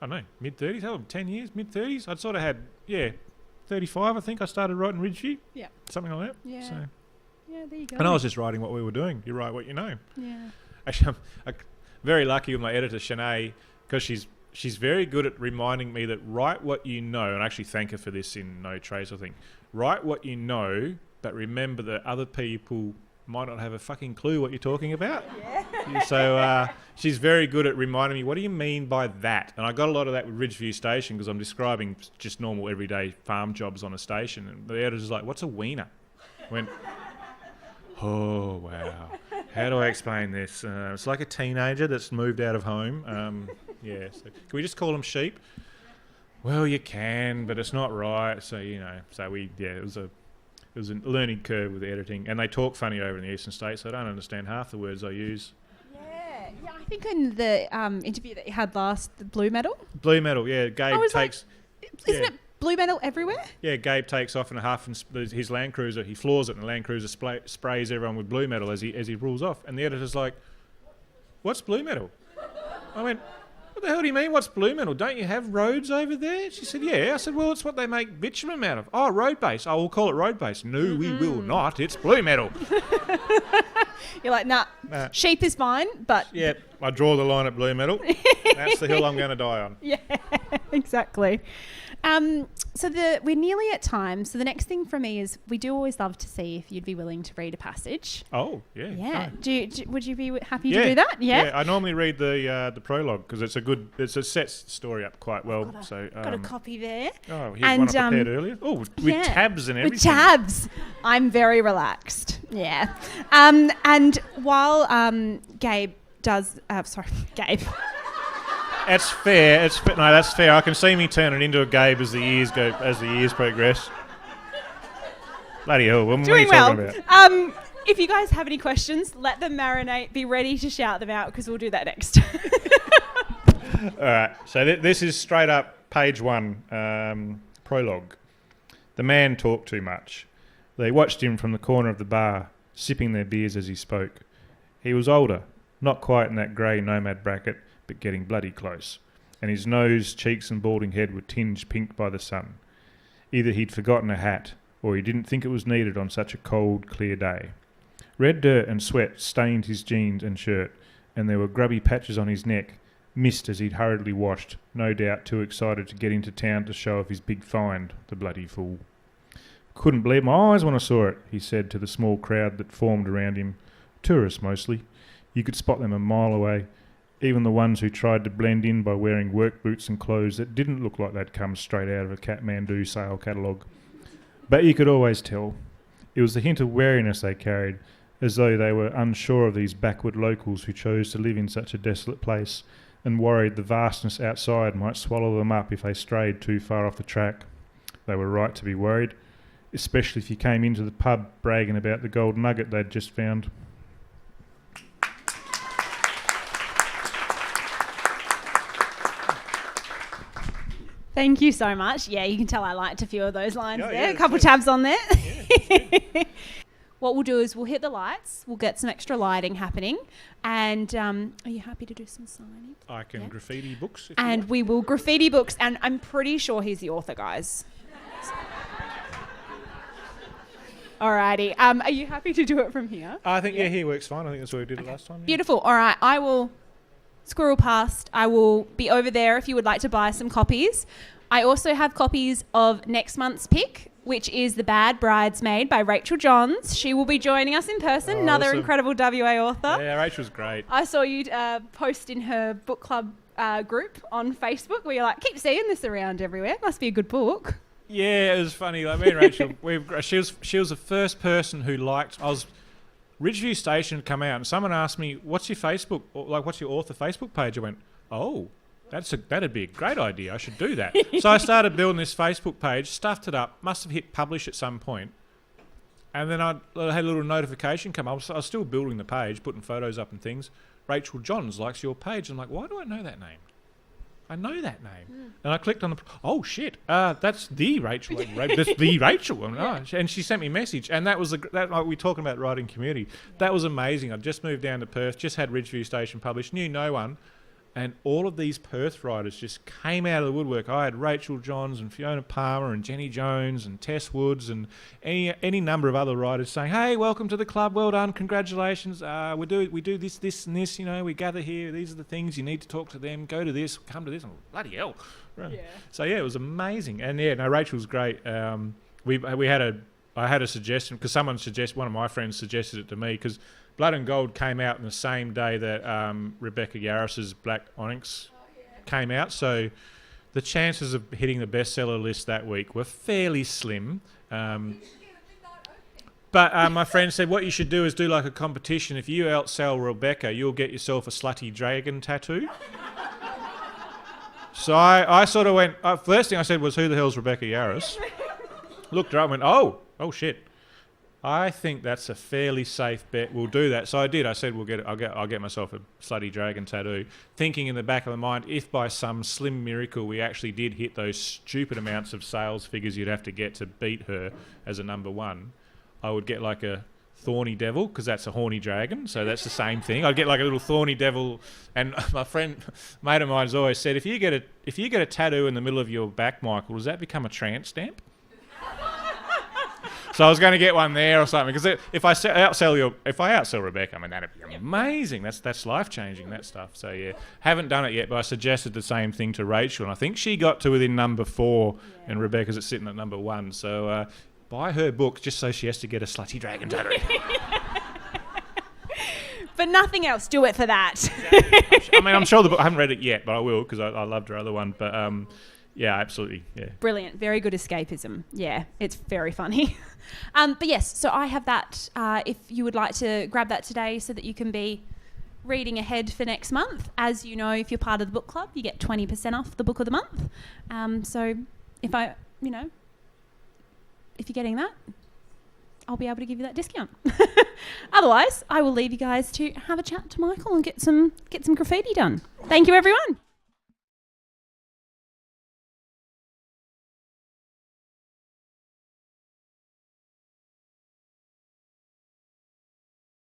I don't know, mid-30s, 10 years, mid-30s. I'd sort of had, 35 I think I started writing Ridgeview. Yeah. Something like that. Yeah. So. Yeah, there you go. And I was just writing what we were doing. You write what you know. Yeah. Actually, I'm very lucky with my editor, Shanae, because she's very good at reminding me that write what you know, and I actually thank her for this in No Trace, I think. Write what you know, but remember that other people might not have a fucking clue what you're talking about. Yeah. So she's very good at reminding me, what do you mean by that? And I got a lot of that with Ridgeview Station because I'm describing just normal everyday farm jobs on a station. And the editor's like, what's a wiener? I went, oh, wow. How do I explain this? It's like a teenager that's moved out of home. So can we just call them sheep? well, you can, but it's not right. So, it was a learning curve with the editing. And they talk funny over in the eastern states, so I don't understand half the words I use. Yeah, I think in the interview that you had last, the Blue Medal. Blue Medal, yeah. Gabe takes... Isn't it Blue Medal everywhere? Yeah, Gabe takes off in a huff and his Land Cruiser, he floors it, and the Land Cruiser sprays everyone with Blue Medal as he rules off. And the editor's like, what's Blue Medal? I went, what the hell do you mean, what's Blue Medal? Don't you have roads over there? She said, yeah. I said, well, it's what they make bitumen out of. Oh, road base. Oh, we'll call it road base. No, we will not. It's Blue Medal. You're like, nah. Sheep is fine, but... Yeah, I draw the line at Blue Medal. That's the hill I'm going to die on. Yeah, exactly. So we're nearly at time. So the next thing for me is we do always love to see if you'd be willing to read a passage. Oh, yeah. Yeah. Would you be happy to do that? Yeah. I normally read the prologue because it sets the story up quite well. Got a copy there. Oh, here's one I prepared earlier. Oh, with tabs and everything. With tabs. I'm very relaxed. Yeah. And while Gabe does... Gabe... That's fair. No, that's fair. I can see me turning into a Gabe as the years progress. Bloody hell! What are you talking about? If you guys have any questions, let them marinate. Be ready to shout them out because we'll do that next. All right. So this is straight up page 1, prologue. The man talked too much. They watched him from the corner of the bar, sipping their beers as he spoke. He was older, not quite in that grey nomad bracket, but getting bloody close, and his nose, cheeks and balding head were tinged pink by the sun. Either he'd forgotten a hat, or he didn't think it was needed on such a cold, clear day. Red dirt and sweat stained his jeans and shirt, and there were grubby patches on his neck, missed as he'd hurriedly washed, no doubt too excited to get into town to show off his big find, the bloody fool. Couldn't believe my eyes when I saw it, he said to the small crowd that formed around him. Tourists mostly. You could spot them a mile away, even the ones who tried to blend in by wearing work boots and clothes that didn't look like they'd come straight out of a Kathmandu sale catalogue. But you could always tell. It was the hint of wariness they carried, as though they were unsure of these backward locals who chose to live in such a desolate place and worried the vastness outside might swallow them up if they strayed too far off the track. They were right to be worried, especially if you came into the pub bragging about the gold nugget they'd just found. Thank you so much. Yeah, you can tell I liked a few of those lines there. Yeah, a couple tabs on there. Yeah, what we'll do is we'll hit the lights. We'll get some extra lighting happening. And are you happy to do some signing? I can graffiti books. And we will graffiti books. And I'm pretty sure he's the author, guys. Alrighty. Are you happy to do it from here? I think, here works fine. I think that's what we did it last time. Yeah. Beautiful. All right. I will... squirrel past. I will be over there if you would like to buy some copies. I also have copies of next month's pick, which is The Bad Bridesmaid by Rachel Johns. She will be joining us in person, another awesome. Incredible WA author. Yeah, Rachel's great. I saw you post in her book club group on Facebook where you're like, keep seeing this around everywhere. Must be a good book. Yeah, it was funny. Like me and Rachel, she was the first person who liked... Ridgeview Station had come out and someone asked me, what's your author Facebook page? I went, oh, that'd be a great idea. I should do that. So I started building this Facebook page, stuffed it up, must have hit publish at some point. And then I had a little notification come up. I was still building the page, putting photos up and things. Rachel Johns likes your page. I'm like, why do I know that name? I know that name. And I clicked on oh shit, that's the Rachel. That's the Rachel. And she sent me a message. And that was, like we're talking about writing community. That was amazing. I'd just moved down to Perth, just had Ridgeview Station published, knew no one. And all of these Perth writers just came out of the woodwork. I had Rachel Johns and Fiona Palmer and Jenny Jones and Tess Woods and any number of other writers saying, hey, welcome to the club, well done, congratulations. We do this and this, we gather here, these are the things, you need to talk to them, go to this, come to this. Oh, bloody hell. Yeah. So yeah, it was amazing. And Rachel's great. I had a suggestion, because one of my friends suggested it to me, because Blood and Gold came out on the same day that Rebecca Yarris's Black Onyx came out, so the chances of hitting the bestseller list that week were fairly slim. But my friend said what you should do is do like a competition. If you outsell Rebecca, you'll get yourself a slutty dragon tattoo. So I sort of went, first thing I said was, who the hell's Rebecca Yarris? Looked her up and went, oh shit. I think that's a fairly safe bet. We'll do that. So I did. I said, I'll get myself a slutty dragon tattoo, thinking in the back of my mind, if by some slim miracle we actually did hit those stupid amounts of sales figures you'd have to get to beat her as a number one, I would get like a thorny devil, because that's a horny dragon, so that's the same thing. I'd get like a little thorny devil, and my mate of mine's always said, if you get a tattoo in the middle of your back, Michael, does that become a Trant stamp? So I was going to get one there or something, because if I outsell Rebecca, I mean, that'd be amazing. That's life changing, that stuff. So yeah, haven't done it yet, but I suggested the same thing to Rachel, and I think she got to within number 4, and Rebecca's at sitting at number 1. So buy her book just so she has to get a slutty dragon tattoo. But nothing else. Do it for that. I mean, I'm sure the book. I haven't read it yet, but I will, because I loved her other one. But yeah, absolutely. Yeah. Brilliant. Very good escapism. Yeah, it's very funny. But yes, so I have that. If you would like to grab that today so that you can be reading ahead for next month. As you know, if you're part of the book club, you get 20% off the book of the month. So if you're getting that, I'll be able to give you that discount. Otherwise, I will leave you guys to have a chat to Michael and get some graffiti done. Thank you, everyone.